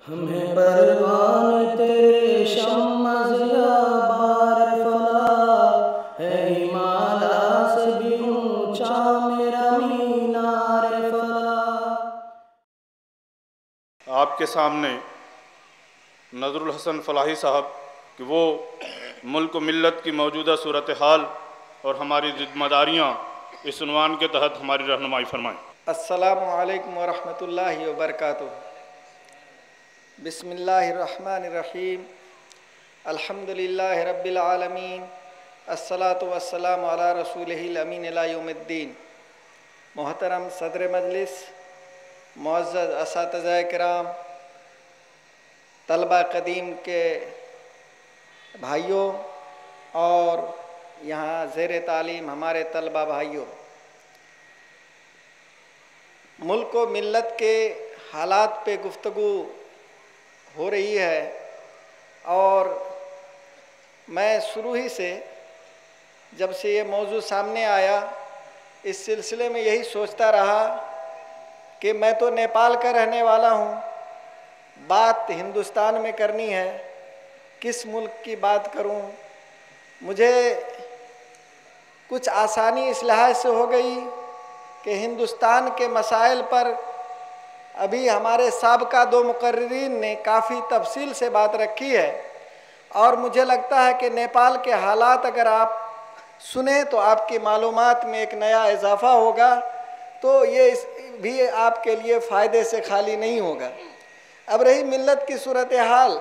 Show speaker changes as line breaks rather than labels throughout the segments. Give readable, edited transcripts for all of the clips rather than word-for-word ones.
हमें परवान तेरे शम्मा ज़िया बार फला है, हिमालय से भी ऊंचा मेरा मीनार फला।
आपके सामने नज़रुल हसन फलाही साहब कि वो मुल्क मिल्लत की मौजूदा सूरत हाल और हमारी जिम्मेदारियाँ इस उन्वान के तहत हमारी रहनुमाई फरमाएँ।
अस्सलामु अलैकुम वरहमतुल्लाहि वबरकातुहू। बिस्मिल्लाहिर्रहमानिर्रहीम। अल्हम्दुलिल्लाहि रब्बिल आलमीन। अस्सलातु वस्सलामु अला रसूलिहिल अमीन इला यौमिद्दीन। मोहतरम सदर मजलिस, मुअज़्ज़ज़ असातिज़ाए किराम, तलबा कदीम के भाइयों और यहाँ ज़ेर तालीम हमारे तलबा भाइयों, मुल्क व मिल्लत के हालात पे गुफ्तगू हो रही है और मैं शुरू ही से जब से ये मौजू सामने आया इस सिलसिले में यही सोचता रहा कि मैं तो नेपाल का रहने वाला हूँ, बात हिंदुस्तान में करनी है, किस मुल्क की बात करूँ। मुझे कुछ आसानी इस लिहाज से हो गई कि हिंदुस्तान के मसाइल पर अभी हमारे साबका दो मुकर्रिरीन ने काफ़ी तफसील से बात रखी है और मुझे लगता है कि नेपाल के हालात अगर आप सुने तो आपकी मालूमात में एक नया इजाफ़ा होगा, तो ये भी आपके लिए फ़ायदे से खाली नहीं होगा। अब रही मिल्लत की सूरत हाल,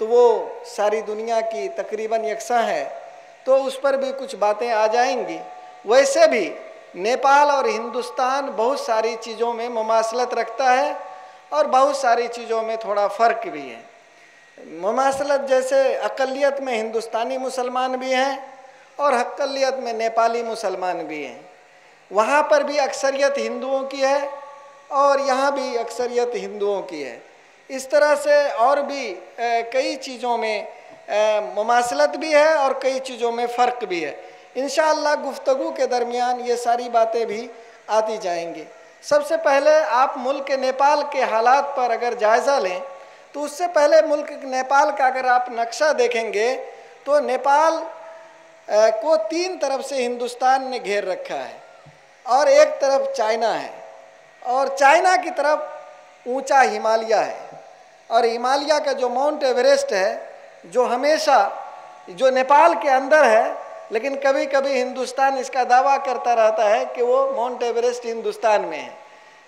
तो वो सारी दुनिया की तकरीबन यकसा है, तो उस पर भी कुछ बातें आ जाएंगी। वैसे भी नेपाल और हिंदुस्तान बहुत सारी चीज़ों में मुमासलत रखता है और बहुत सारी चीज़ों में थोड़ा फ़र्क भी है। मुमासलत जैसे अक़लियत में हिंदुस्तानी मुसलमान भी हैं और अक़लियत में नेपाली मुसलमान भी हैं। वहाँ पर भी अक्सरियत हिंदुओं की है और यहाँ भी अक्सरियत हिंदुओं की है। इस तरह से और भी कई चीज़ों में मुमासलत भी है और कई चीज़ों में फ़र्क भी है। इंशाअल्लाह गुफ्तगू के दरमियान ये सारी बातें भी आती जाएंगी। सबसे पहले आप मुल्क नेपाल के हालात पर अगर जायज़ा लें तो उससे पहले मुल्क नेपाल का अगर आप नक्शा देखेंगे तो नेपाल को तीन तरफ से हिंदुस्तान ने घेर रखा है और एक तरफ चाइना है और चाइना की तरफ ऊंचा हिमालय है और हिमालय का जो माउंट एवरेस्ट है, जो हमेशा जो नेपाल के अंदर है, लेकिन कभी कभी हिंदुस्तान इसका दावा करता रहता है कि वो माउंट एवरेस्ट हिंदुस्तान में है,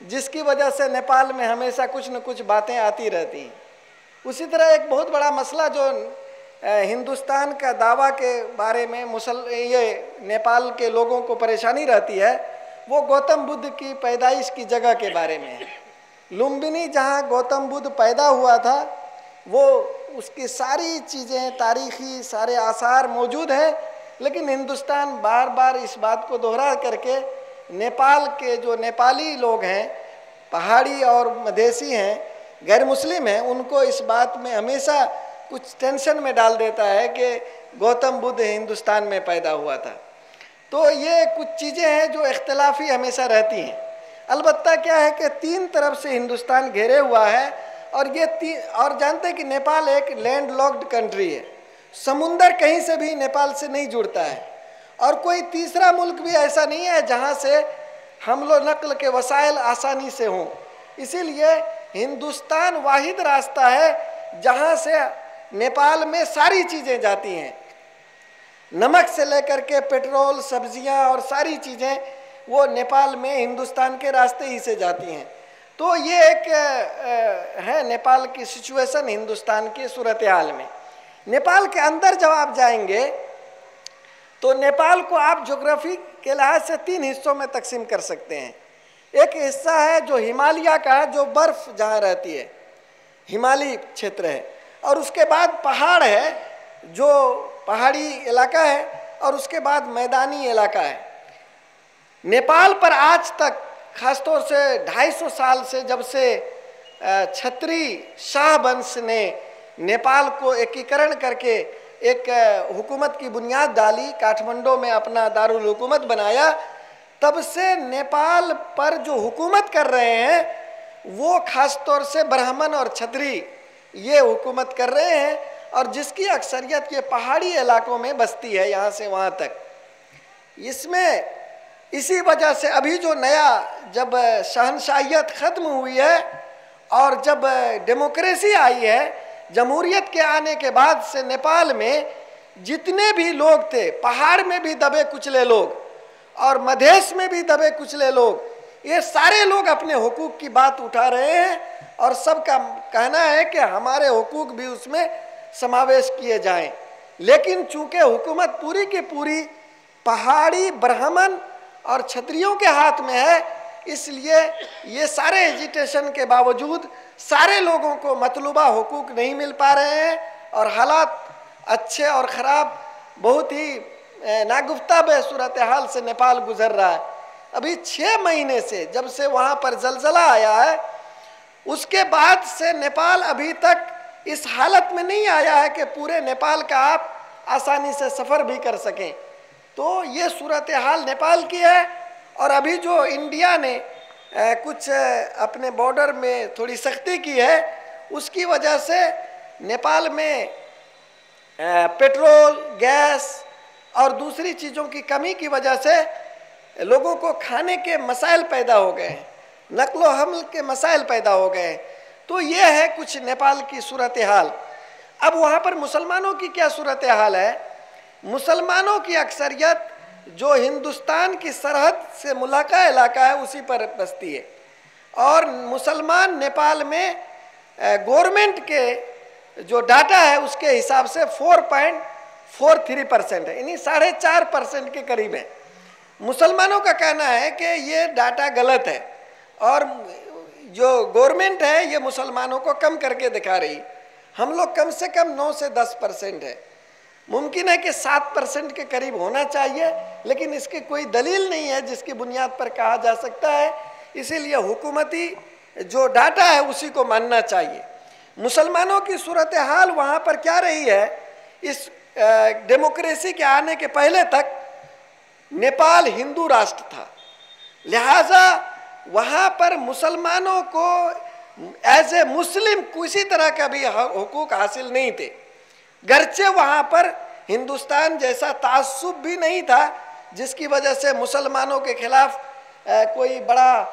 जिसकी वजह से नेपाल में हमेशा कुछ न कुछ बातें आती रहती हैं। उसी तरह एक बहुत बड़ा मसला जो हिंदुस्तान का दावा के बारे में ये नेपाल के लोगों को परेशानी रहती है, वो गौतम बुद्ध की पैदाइश की जगह के बारे में है। लुम्बिनी जहाँ गौतम बुद्ध पैदा हुआ था, वो उसकी सारी चीज़ें तारीख़ी सारे आसार मौजूद हैं, लेकिन हिंदुस्तान बार बार इस बात को दोहरा करके नेपाल के जो नेपाली लोग हैं, पहाड़ी और मधेसी हैं, गैर मुस्लिम हैं, उनको इस बात में हमेशा कुछ टेंशन में डाल देता है कि गौतम बुद्ध हिंदुस्तान में पैदा हुआ था। तो ये कुछ चीज़ें हैं जो इख्तलाफी हमेशा रहती हैं। अलबत्ता क्या है कि तीन तरफ से हिंदुस्तान घेरे हुआ है और ये और जानते हैं कि नेपाल एक लैंड लॉक्ड कंट्री है, समुंदर कहीं से भी नेपाल से नहीं जुड़ता है और कोई तीसरा मुल्क भी ऐसा नहीं है जहाँ से हमलो नकल के वसाइल आसानी से हों। इसीलिए हिंदुस्तान वाहिद रास्ता है जहाँ से नेपाल में सारी चीज़ें जाती हैं, नमक से लेकर के पेट्रोल, सब्जियां और सारी चीज़ें वो नेपाल में हिंदुस्तान के रास्ते ही से जाती हैं। तो ये एक है नेपाल की सिचुएशन हिंदुस्तान की सूरत हाल में। नेपाल के अंदर जब आप जाएंगे तो नेपाल को आप ज्योग्राफी के लिहाज से तीन हिस्सों में तकसीम कर सकते हैं। एक हिस्सा है जो हिमालय का है, जो बर्फ़ जहाँ रहती है, हिमालयी क्षेत्र है, और उसके बाद पहाड़ है जो पहाड़ी इलाका है, और उसके बाद मैदानी इलाका है। नेपाल पर आज तक ख़ासतौर से 250 साल से जब से छत्री शाह वंश ने नेपाल को एकीकरण करके एक हुकूमत की बुनियाद डाली, काठमांडू में अपना दारुल हुकूमत बनाया, तब से नेपाल पर जो हुकूमत कर रहे हैं वो खास तौर से ब्राह्मण और क्षत्रिय ये हुकूमत कर रहे हैं, और जिसकी अक्सरियत ये पहाड़ी इलाकों में बसती है यहाँ से वहाँ तक। इसमें इसी वजह से अभी जो नया जब शहनशाहियत ख़त्म हुई है और जब डेमोक्रेसी आई है, जमहूरियत के आने के बाद से नेपाल में जितने भी लोग थे, पहाड़ में भी दबे कुचले लोग और मधेश में भी दबे कुचले लोग, ये सारे लोग अपने हुकूक की बात उठा रहे हैं और सबका कहना है कि हमारे हुकूक भी उसमें समावेश किए जाएं। लेकिन चूंकि हुकूमत पूरी की पूरी पहाड़ी ब्राह्मण और क्षत्रियों के हाथ में है, इसलिए ये सारे एजिटेशन के बावजूद सारे लोगों को मतलूबा हुकूक नहीं मिल पा रहे हैं और हालात अच्छे और ख़राब बहुत ही नागुफ्ताब सूरत हाल से नेपाल गुजर रहा है। अभी 6 महीने से जब से वहाँ पर जलजला आया है, उसके बाद से नेपाल अभी तक इस हालत में नहीं आया है कि पूरे नेपाल का आप आसानी से सफ़र भी कर सकें। तो ये सूरत हाल नेपाल की है। और अभी जो इंडिया ने कुछ अपने बॉर्डर में थोड़ी सख्ती की है, उसकी वजह से नेपाल में पेट्रोल, गैस और दूसरी चीज़ों की कमी की वजह से लोगों को खाने के मसाइल पैदा हो गए हैं, नकलो हमल के मसाइल पैदा हो गए हैं। तो ये है कुछ नेपाल की सूरत हाल। अब वहाँ पर मुसलमानों की क्या सूरत हाल है? मुसलमानों की अक्सरियत जो हिंदुस्तान की सरहद से मुलाका इलाका है उसी पर बसती है, और मुसलमान नेपाल में गवर्नमेंट के जो डाटा है उसके हिसाब से 4.43% है, यानी 4.5% के करीब है। मुसलमानों का कहना है कि ये डाटा गलत है और जो गवर्नमेंट है ये मुसलमानों को कम करके दिखा रही। हम लोग कम से कम 9 से 10% है, मुमकिन है कि 7% के करीब होना चाहिए, लेकिन इसकी कोई दलील नहीं है जिसकी बुनियाद पर कहा जा सकता है। इसीलिए हुकूमती जो डाटा है उसी को मानना चाहिए। मुसलमानों की सूरत हाल वहाँ पर क्या रही है? इस डेमोक्रेसी के आने के पहले तक नेपाल हिंदू राष्ट्र था, लिहाजा वहाँ पर मुसलमानों को एज ए मुस्लिम किसी तरह का भी हुकूक हासिल नहीं थे। गर्चे वहाँ पर हिंदुस्तान जैसा तासुब भी नहीं था जिसकी वजह से मुसलमानों के खिलाफ कोई बड़ा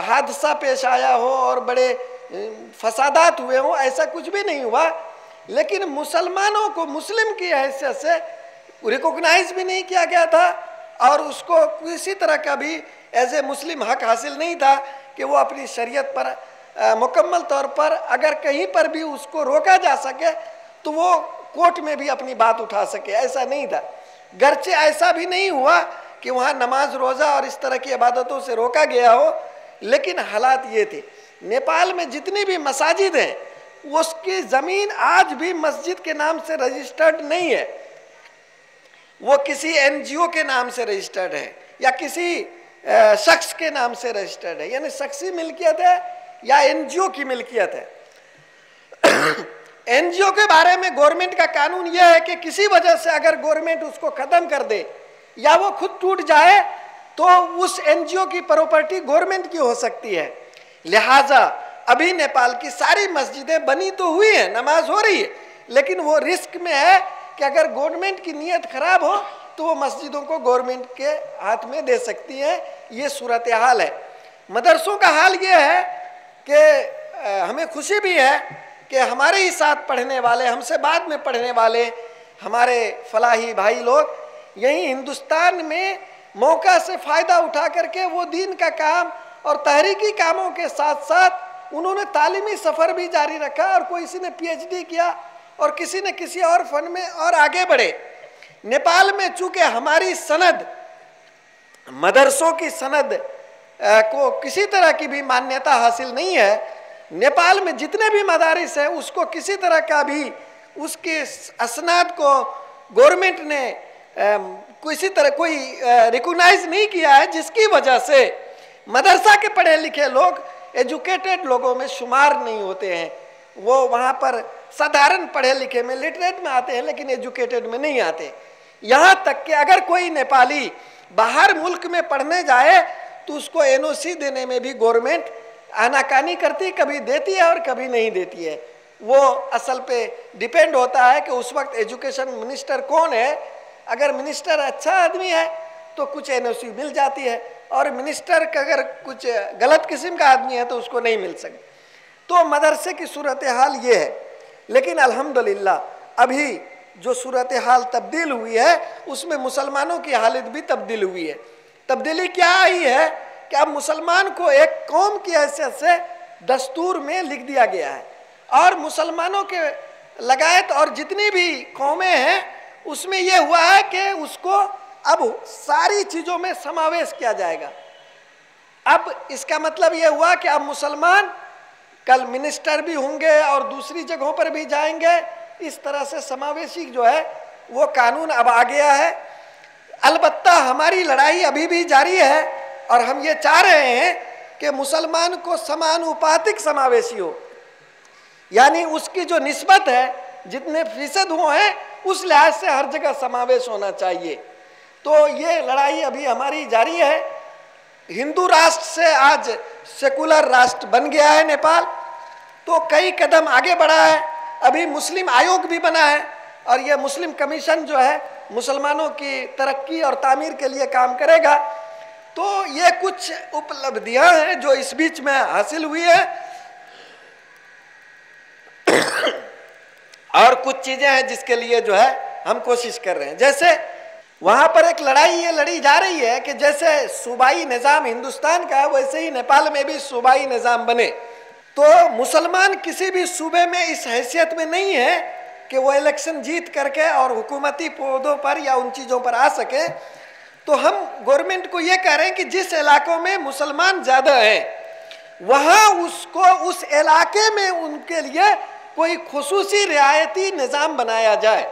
हादसा पेश आया हो और बड़े फसादात हुए हों, ऐसा कुछ भी नहीं हुआ। लेकिन मुसलमानों को मुस्लिम की हैसियत से रिकॉग्नाइज भी नहीं किया गया था और उसको किसी तरह का भी एज ए मुस्लिम हक हासिल नहीं था कि वो अपनी शरीयत पर मुकम्मल तौर पर अगर कहीं पर भी उसको रोका जा सके तो वो कोर्ट में भी अपनी बात उठा सके, ऐसा नहीं था। गर्चे ऐसा भी नहीं हुआ कि वहाँ नमाज रोज़ा और इस तरह की इबादतों से रोका गया हो, लेकिन हालात ये थे। नेपाल में जितनी भी मसाजिद हैं उसकी ज़मीन आज भी मस्जिद के नाम से रजिस्टर्ड नहीं है, वो किसी NGO के नाम से रजिस्टर्ड है या किसी शख्स के नाम से रजिस्टर्ड है, यानी शख्सी मिल्कियत है या NGO की मिल्कियत है। NGO के बारे में गवर्नमेंट का कानून यह है कि किसी वजह से अगर गवर्नमेंट उसको ख़त्म कर दे या वो खुद टूट जाए तो उस NGO की प्रॉपर्टी गवर्नमेंट की हो सकती है। लिहाजा अभी नेपाल की सारी मस्जिदें बनी तो हुई हैं, नमाज हो रही है, लेकिन वो रिस्क में है कि अगर गवर्नमेंट की नीयत ख़राब हो तो वो मस्जिदों को गवर्नमेंट के हाथ में दे सकती है। ये सूरत हाल है। मदरसों का हाल ये है कि हमें खुशी भी है कि हमारे ही साथ पढ़ने वाले, हमसे बाद में पढ़ने वाले हमारे फलाही भाई लोग यहीं हिंदुस्तान में मौका से फ़ायदा उठा करके वो दीन का काम और तहरीकी कामों के साथ साथ उन्होंने तालीमी सफ़र भी जारी रखा और कोई किसी ने PhD किया और किसी ने किसी और फन में और आगे बढ़े। नेपाल में चूँकि हमारी सनद, मदरसों की सनद को किसी तरह की भी मान्यता हासिल नहीं है, नेपाल में जितने भी मदारिस है उसको किसी तरह का भी उसके असनाद को गवर्नमेंट ने किसी तरह कोई रिकॉग्नाइज नहीं किया है, जिसकी वजह से मदरसा के पढ़े लिखे लोग एजुकेटेड लोगों में शुमार नहीं होते हैं। वो वहाँ पर साधारण पढ़े लिखे में, लिटरेट में आते हैं लेकिन एजुकेटेड में नहीं आते। यहाँ तक कि अगर कोई नेपाली बाहर मुल्क में पढ़ने जाए तो उसको NOC देने में भी गवर्नमेंट आनाकानी करती, कभी देती है और कभी नहीं देती है। वो असल पे डिपेंड होता है कि उस वक्त एजुकेशन मिनिस्टर कौन है। अगर मिनिस्टर अच्छा आदमी है तो कुछ एनओसी मिल जाती है, और मिनिस्टर का अगर कुछ गलत किस्म का आदमी है तो उसको नहीं मिल सकती। तो मदरसे की सूरत हाल ये है। लेकिन अल्हम्दुलिल्लाह अभी जो सूरत हाल तब्दील हुई है उसमें मुसलमानों की हालत भी तब्दील हुई है। तब्दीली क्या आई है कि अब मुसलमान को एक कौम की हैसियत से दस्तूर में लिख दिया गया है, और मुसलमानों के लगायत और जितनी भी कौमें हैं उसमें यह हुआ है कि उसको अब सारी चीज़ों में समावेश किया जाएगा। अब इसका मतलब यह हुआ कि अब मुसलमान कल मिनिस्टर भी होंगे और दूसरी जगहों पर भी जाएंगे। इस तरह से समावेशी जो है वो कानून अब आ गया है। अलबत्ता हमारी लड़ाई अभी भी जारी है, और हम ये चाह रहे हैं कि मुसलमान को समानुपातिक समावेशी हो, यानी उसकी जो निस्बत है जितने फीसद हुए हैं उस लिहाज से हर जगह समावेश होना चाहिए। तो ये लड़ाई अभी हमारी जारी है। हिंदू राष्ट्र से आज सेकुलर राष्ट्र बन गया है नेपाल, तो कई कदम आगे बढ़ा है। अभी मुस्लिम आयोग भी बना है, और ये मुस्लिम कमीशन जो है मुसलमानों की तरक्की और तामीर के लिए काम करेगा। तो ये कुछ उपलब्धियां हैं जो इस बीच में हासिल हुई है, और कुछ चीजें हैं जिसके लिए जो है हम कोशिश कर रहे हैं। जैसे वहां पर एक लड़ाई ये लड़ी जा रही है कि जैसे सूबाई निज़ाम हिंदुस्तान का है वैसे ही नेपाल में भी सूबाई निज़ाम बने। तो मुसलमान किसी भी सूबे में इस हैसियत में नहीं है कि वो इलेक्शन जीत करके और हुकूमती पदों पर या उन चीज़ों पर आ सके। तो हम गवर्नमेंट को ये कह रहे हैं कि जिस इलाकों में मुसलमान ज़्यादा हैं वहाँ उसको उस इलाके में उनके लिए कोई खुसूसी रियायती निज़ाम बनाया जाए,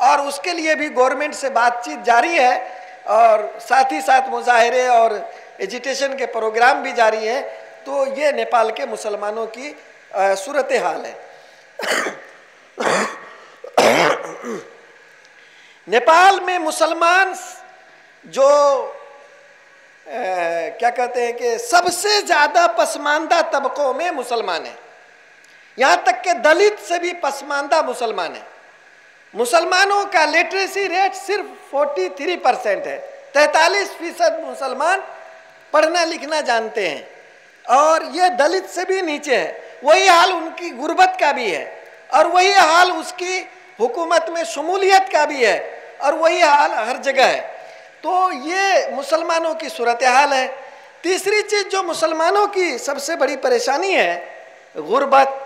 और उसके लिए भी गवर्नमेंट से बातचीत जारी है, और साथ ही साथ मुजाहरे और एजिटेशन के प्रोग्राम भी जारी है। तो ये नेपाल के मुसलमानों की सूरत हाल है। नेपाल में मुसलमान जो क्या कहते हैं कि सबसे ज़्यादा पसमानदा तबकों में मुसलमान है, यहाँ तक कि दलित से भी पसमानदा मुसलमान है। मुसलमानों का लिटरेसी रेट सिर्फ 43% है। 43% मुसलमान पढ़ना लिखना जानते हैं, और ये दलित से भी नीचे है। वही हाल उनकी गुर्बत का भी है, और वही हाल उसकी हुकूमत में शमूलियत का भी है, और वही हाल हर जगह है। तो ये मुसलमानों की सूरत हाल है। तीसरी चीज़ जो मुसलमानों की सबसे बड़ी परेशानी है, गुर्बत,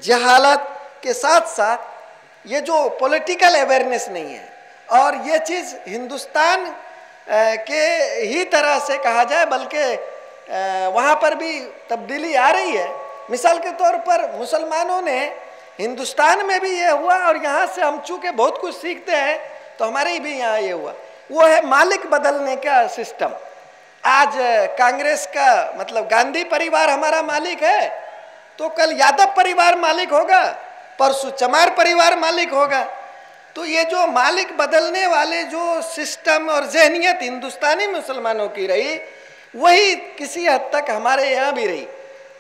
जहालत के साथ साथ ये जो पॉलिटिकल अवेयरनेस नहीं है। और ये चीज़ हिंदुस्तान के ही तरह से कहा जाए, बल्कि वहाँ पर भी तब्दीली आ रही है। मिसाल के तौर पर मुसलमानों ने हिंदुस्तान में भी ये हुआ, और यहाँ से हम चूँकि बहुत कुछ सीखते हैं तो हमारे भी यहाँ ये हुआ, वो है मालिक बदलने का सिस्टम। आज कांग्रेस का मतलब गांधी परिवार हमारा मालिक है, तो कल यादव परिवार मालिक होगा, परसों चमार परिवार मालिक होगा। तो ये जो मालिक बदलने वाले जो सिस्टम और जहनियत हिंदुस्तानी मुसलमानों की रही, वही किसी हद तक हमारे यहाँ भी रही।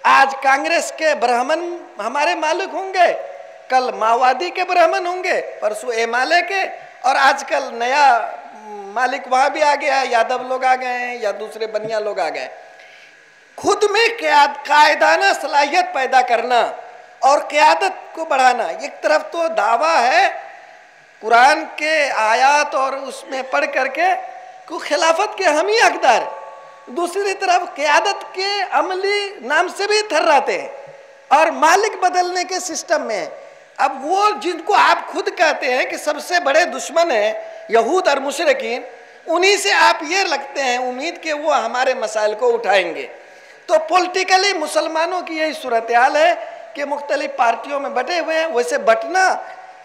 आज कांग्रेस के ब्राह्मण हमारे मालिक होंगे, कल माओवादी के ब्राह्मण होंगे, परसों एमाले के, और आजकल नया मालिक वहाँ भी आ गया है, यादव लोग आ गए हैं या दूसरे बनिया लोग आ गए। खुद में कायदाना सलाहियत पैदा करना और क़यादत को बढ़ाना, एक तरफ तो दावा है कुरान के आयत और उसमें पढ़ करके को खिलाफत के हम ही हकदार, दूसरी तरफ क़यादत के अमली नाम से भी थर्राते हैं, और मालिक बदलने के सिस्टम में। अब वो जिनको आप खुद कहते हैं कि सबसे बड़े दुश्मन हैं यहूद और मुशरिकीन, उन्हीं से आप ये लगते हैं उम्मीद कि वो हमारे मसाइल को उठाएंगे। तो पॉलिटिकली मुसलमानों की यही सूरत हाल है कि मुख्तलिफ पार्टियों में बटे हुए हैं। वैसे बटना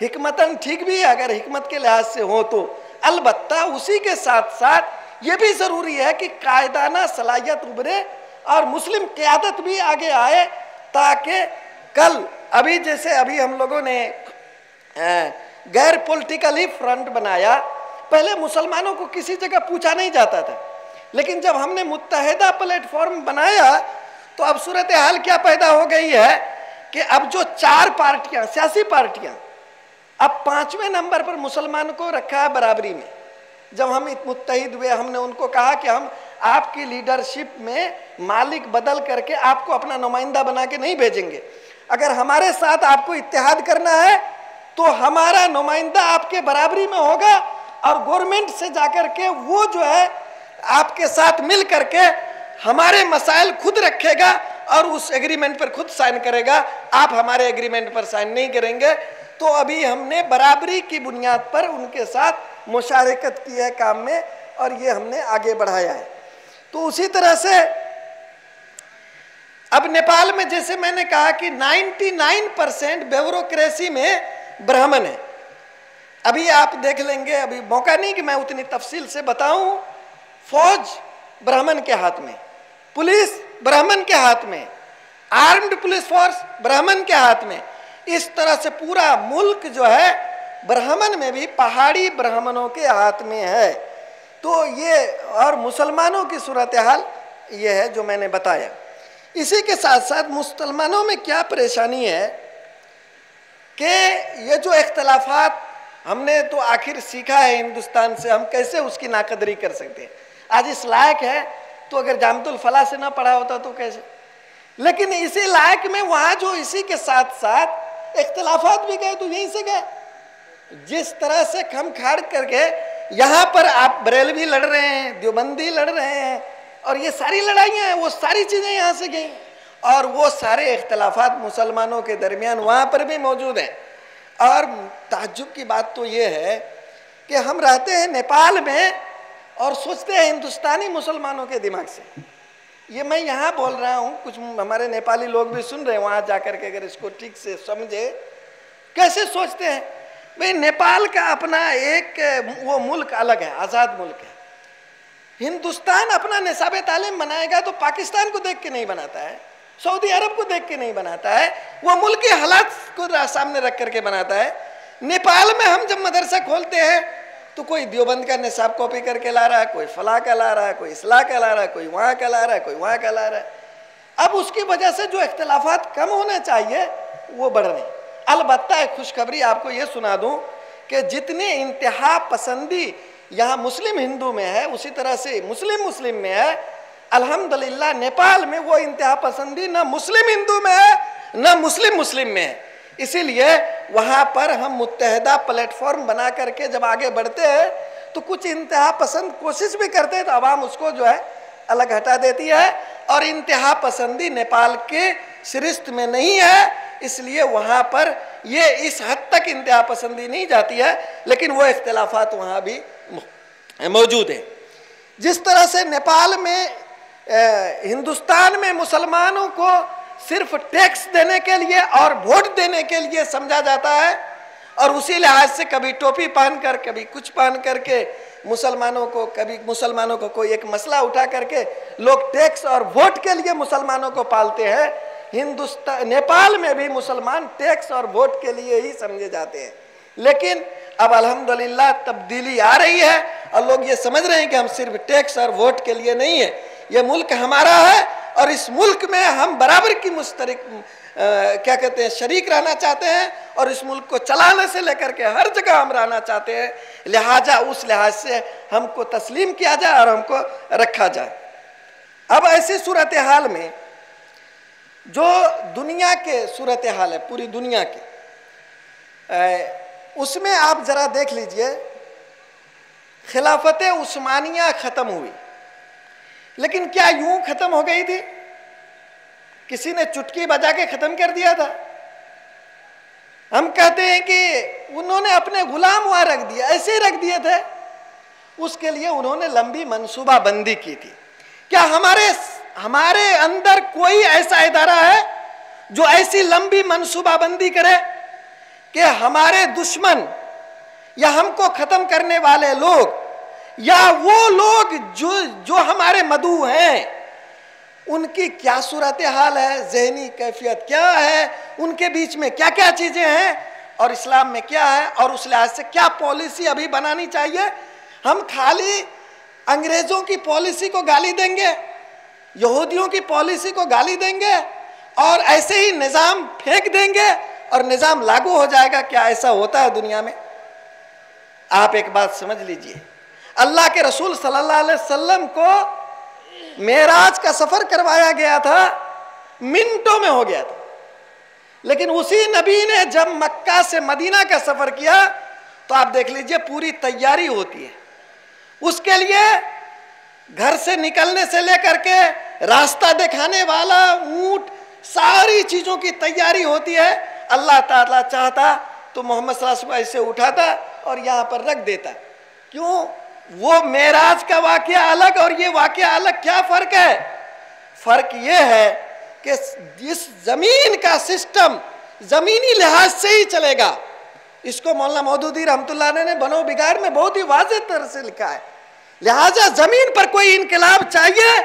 हिकमतन ठीक भी है अगर हिकमत के लिहाज से हो तो, अलबत्ता उसी के साथ साथ ये भी ज़रूरी है कि कायदाना सलाहियत उभरे और मुस्लिम क़यादत भी आगे आए, ताकि कल अभी जैसे अभी हम लोगों ने गैर पॉलिटिकली फ्रंट बनाया, पहले मुसलमानों को किसी जगह पूछा नहीं जाता था, लेकिन जब हमने मुत्तहिदा प्लेटफॉर्म बनाया तो अब सूरत हाल क्या पैदा हो गई है कि अब जो 4 पार्टियां, सियासी पार्टियां, अब 5वें नंबर पर मुसलमान को रखा है बराबरी में। जब हम मुत्तहिद हुए, हमने उनको कहा कि हम आपकी लीडरशिप में मालिक बदल करके आपको अपना नुमाइंदा बना के नहीं भेजेंगे, अगर हमारे साथ आपको इत्तेहाद करना है तो हमारा नुमाइंदा आपके बराबरी में होगा और गवर्नमेंट से जाकर के वो जो है आपके साथ मिल करके हमारे मसाइल खुद रखेगा और उस एग्रीमेंट पर खुद साइन करेगा, आप हमारे एग्रीमेंट पर साइन नहीं करेंगे। तो अभी हमने बराबरी की बुनियाद पर उनके साथ मुशारकत की है काम में और ये हमने आगे बढ़ाया है। तो उसी तरह से अब नेपाल में जैसे मैंने कहा कि 99% ब्यूरोक्रेसी में ब्राह्मण है। अभी आप देख लेंगे, अभी मौका नहीं कि मैं उतनी तफसील से बताऊं। फौज ब्राह्मण के हाथ में, पुलिस ब्राह्मण के हाथ में, आर्म्ड पुलिस फोर्स ब्राह्मण के हाथ में। इस तरह से पूरा मुल्क जो है ब्राह्मण में भी पहाड़ी ब्राह्मणों के हाथ में है। तो ये और मुसलमानों की सूरत हाल ये है जो मैंने बताया। इसी के साथ साथ मुसलमानों में क्या परेशानी है कि ये जो इख्तलाफात हमने तो आखिर सीखा है हिंदुस्तान से, हम कैसे उसकी नाकदरी कर सकते हैं। आज इस लायक है तो अगर जामतुल फला से ना पढ़ा होता तो कैसे, लेकिन इसी लायक में वहाँ जो इसी के साथ साथ इख्तलाफात भी गए तो यहीं से गए। जिस तरह से खम खाड़ करके यहाँ पर आप बरेलवी लड़ रहे हैं, देवबंदी लड़ रहे हैं और ये सारी लड़ाइयाँ हैं, वो सारी चीज़ें यहाँ से गई और वो सारे इख्तलाफात मुसलमानों के दरमियान वहाँ पर भी मौजूद हैं। और ताज्जुब की बात तो ये है कि हम रहते हैं नेपाल में और सोचते हैं हिंदुस्तानी मुसलमानों के दिमाग से। ये मैं यहाँ बोल रहा हूँ, कुछ हमारे नेपाली लोग भी सुन रहे हैं, वहाँ जाकर के अगर इसको ठीक से समझे कैसे सोचते हैं। भाई नेपाल का अपना एक वो मुल्क अलग है, आज़ाद मुल्क है। हिंदुस्तान अपना निसाब तालीम बनाएगा तो पाकिस्तान को देख के नहीं बनाता है, सऊदी अरब को देख के नहीं बनाता है, वो मुल्क के हालात को सामने रख करके बनाता है। नेपाल में हम जब मदरसा खोलते हैं तो कोई देवबंद का निसाब कॉपी करके ला रहा है, कोई फला का ला रहा है, कोई इस्लाह का ला रहा है, कोई वहाँ का ला रहा है, कोई वहाँ का ला रहा है। अब उसकी वजह से जो इख्तलाफात कम होने चाहिए वो बढ़ रहे हैं। अलबत्ता एक खुशखबरी आपको ये सुना दूँ कि जितने इंतहा पसंदी यहाँ मुस्लिम हिंदू में है उसी तरह से मुस्लिम में है। अल्हम्दुलिल्लाह नेपाल में वो इंतहा पसंदी न मुस्लिम हिंदू में है न मुस्लिम में है। इसीलिए वहाँ पर हम मुत्तहदा प्लेटफॉर्म बना करके जब आगे बढ़ते हैं तो कुछ इंतहा पसंद कोशिश भी करते हैं तो आवाम उसको जो है अलग हटा देती है। और इंतहा पसंदी नेपाल के सरिश्त में नहीं है, इसलिए वहाँ पर ये इस हद तक इंतहा पसंदी नहीं जाती है, लेकिन वो इख्तलाफात वहाँ भी मौजूद है। जिस तरह से नेपाल में हिंदुस्तान में मुसलमानों को सिर्फ टैक्स देने के लिए और वोट देने के लिए समझा जाता है और उसी लिहाज से कभी टोपी पहन कर कभी कुछ पहन करके मुसलमानों को, कभी मुसलमानों को कोई एक मसला उठा करके लोग टैक्स और वोट के लिए मुसलमानों को पालते हैं। हिंदुस्तान नेपाल में भी मुसलमान टैक्स और वोट के लिए ही समझे जाते हैं। लेकिन अब अल्हम्दुलिल्लाह तब्दीली आ रही है और लोग ये समझ रहे हैं कि हम सिर्फ टैक्स और वोट के लिए नहीं है, ये मुल्क हमारा है और इस मुल्क में हम बराबर की क्या कहते हैं शरीक रहना चाहते हैं और इस मुल्क को चलाने से लेकर के हर जगह हम रहना चाहते हैं। लिहाजा उस लिहाज से हमको तस्लीम किया जाए और हमको रखा जाए। अब ऐसी सूरत हाल में जो दुनिया के सूरत हाल है पूरी दुनिया के, उसमें आप ज़रा देख लीजिए, खिलाफत उस्मानिया ख़त्म हुई, लेकिन क्या यूं ख़त्म हो गई थी? किसी ने चुटकी बजा के ख़त्म कर दिया था? हम कहते हैं कि उन्होंने अपने गुलाम वहाँ रख दिए, ऐसे ही रख दिए थे। उसके लिए उन्होंने लंबी मनसूबाबंदी की थी। क्या हमारे अंदर कोई ऐसा इदारा है जो ऐसी लंबी मनसूबाबंदी करे कि हमारे दुश्मन या हमको ख़त्म करने वाले लोग या वो लोग जो हमारे मदऊ हैं उनकी क्या सूरत हाल है, ज़हनी कैफियत क्या है, उनके बीच में क्या क्या चीज़ें हैं और इस्लाम में क्या है और उस लिहाज से क्या पॉलिसी अभी बनानी चाहिए? हम खाली अंग्रेज़ों की पॉलिसी को गाली देंगे यहूदियों की पॉलिसी को गाली देंगे और ऐसे ही निजाम फेंक देंगे और निजाम लागू हो जाएगा। क्या ऐसा होता है दुनिया में? आप एक बात समझ लीजिए, अल्लाह के रसूल सल्लल्लाहु अलैहि वसल्लम को मेराज का सफर करवाया गया था, मिनटों में हो गया था। लेकिन उसी नबी ने जब मक्का से मदीना का सफर किया तो आप देख लीजिए पूरी तैयारी होती है उसके लिए। घर से निकलने से लेकर के रास्ता दिखाने वाला ऊंट, सारी चीजों की तैयारी होती है। अल्लाह ताला चाहता तो मोहम्मद सल्लल्लाहु अलैहि वसल्लम ऐसे उठाता और यहाँ पर रख देता। क्यों? वो मेराज का वाकया अलग और ये वाकया अलग। क्या फर्क है? फर्क ये है कि इस जमीन का सिस्टम जमीनी लिहाज से ही चलेगा। इसको मौलाना मौदूदी रहमतुल्लाह ने बनो बिगाड़ में बहुत ही वाज़ेह तरह से लिखा है। लिहाजा जमीन पर कोई इनकलाब चाहिए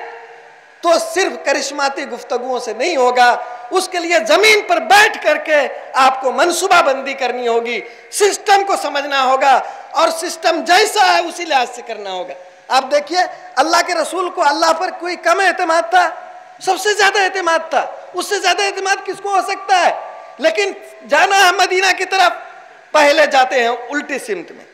तो सिर्फ करिश्माती गुफ्तगुओं से नहीं होगा, उसके लिए जमीन पर बैठ करके आपको मनसूबाबंदी करनी होगी, सिस्टम को समझना होगा और सिस्टम जैसा है उसी लिहाज से करना होगा। आप देखिए अल्लाह के रसूल को अल्लाह पर कोई कम एतमाद था? सबसे ज्यादा एतमाद था। उससे ज्यादा एतमाद किसको हो सकता है? लेकिन जाना है मदीना की तरफ, पहले जाते हैं उल्टी सिमत में।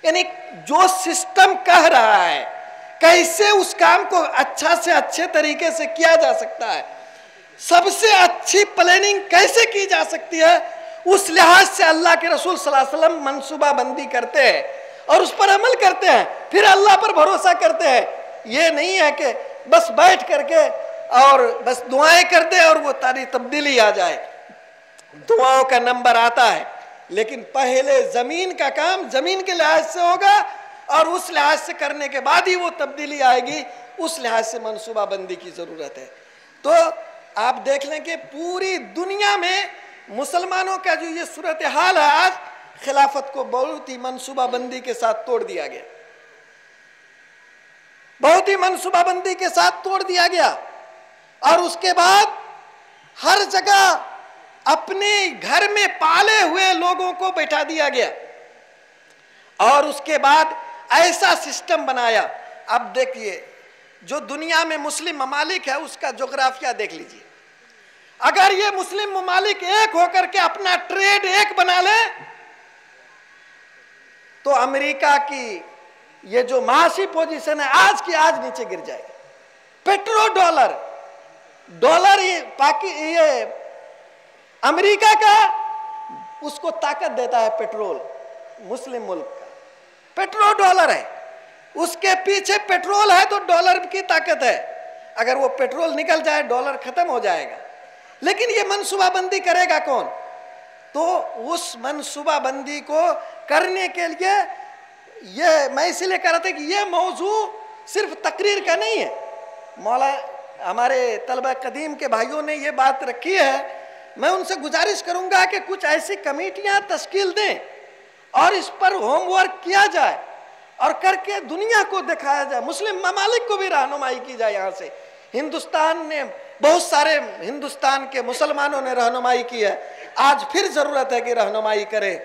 यानी जो सिस्टम कह रहा है कैसे उस काम को अच्छा से अच्छे तरीके से किया जा सकता है, सबसे अच्छी प्लानिंग कैसे की जा सकती है, उस लिहाज से अल्लाह के रसूल सल्लल्लाहु अलैहि वसल्लम मनसूबाबंदी करते हैं और उस पर अमल करते हैं, फिर अल्लाह पर भरोसा करते हैं। ये नहीं है कि बस बैठ करके और बस दुआएं कर दे और वो तारी तब्दीली आ जाए। दुआओं का नंबर आता है, लेकिन पहले जमीन का काम जमीन के लिहाज से होगा और उस लिहाज से करने के बाद ही वो तब्दीली आएगी। उस लिहाज से मनसूबाबंदी की जरूरत है। तो आप देख लें कि पूरी दुनिया में मुसलमानों का जो ये सूरत हाल है, आज खिलाफत को बहुत ही मनसूबाबंदी के साथ तोड़ दिया गया, बहुत ही मनसूबाबंदी के साथ तोड़ दिया गया। और उसके बाद हर जगह अपने घर में पाले हुए लोगों को बैठा दिया गया और उसके बाद ऐसा सिस्टम बनाया। अब देखिए जो दुनिया में मुस्लिम ममालिक है उसका जोग्राफिया देख लीजिए। अगर ये मुस्लिम ममालिक एक होकर के अपना ट्रेड एक बना ले तो अमेरिका की ये जो माशी पोजीशन है आज की आज नीचे गिर जाएगी। पेट्रो डॉलर ये अमेरिका का उसको ताकत देता है पेट्रोल, मुस्लिम मुल्क का पेट्रो डॉलर है, उसके पीछे पेट्रोल है तो डॉलर की ताकत है। अगर वो पेट्रोल निकल जाए डॉलर खत्म हो जाएगा। लेकिन ये मनसूबाबंदी करेगा कौन? तो उस मनसूबाबंदी को करने के लिए ये मैं इसीलिए कह रहा था कि ये मौजू सिर्फ तकरीर का नहीं है। मौला हमारे तलबा कदीम के भाइयों ने ये बात रखी है, मैं उनसे गुजारिश करूंगा कि कुछ ऐसी कमेटियां तश्कील दें और इस पर होमवर्क किया जाए और करके दुनिया को दिखाया जाए, मुस्लिम ममालिक को भी रहनुमाई की जाए। यहाँ से हिंदुस्तान ने बहुत सारे हिंदुस्तान के मुसलमानों ने रहनुमाई की है, आज फिर जरूरत है कि रहनुमाई करें।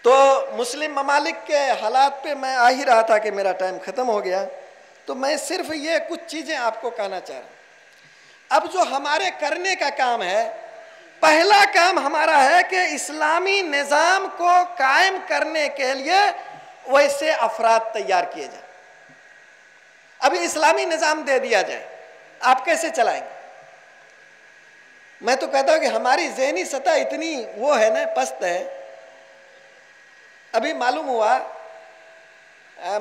तो मुस्लिम ममालिक के हालात पे मैं आ ही रहा था कि मेरा टाइम खत्म हो गया, तो मैं सिर्फ ये कुछ चीजें आपको कहना चाह रहा हूं। अब जो हमारे करने का काम है, पहला काम हमारा है कि इस्लामी निज़ाम को कायम करने के लिए वैसे अफराद तैयार किए जाए। अभी इस्लामी निज़ाम दे दिया जाए, आप कैसे चलाएंगे? मैं तो कहता हूं कि हमारी ज़हनी सतह इतनी वो है ना, पस्त है। अभी मालूम हुआ,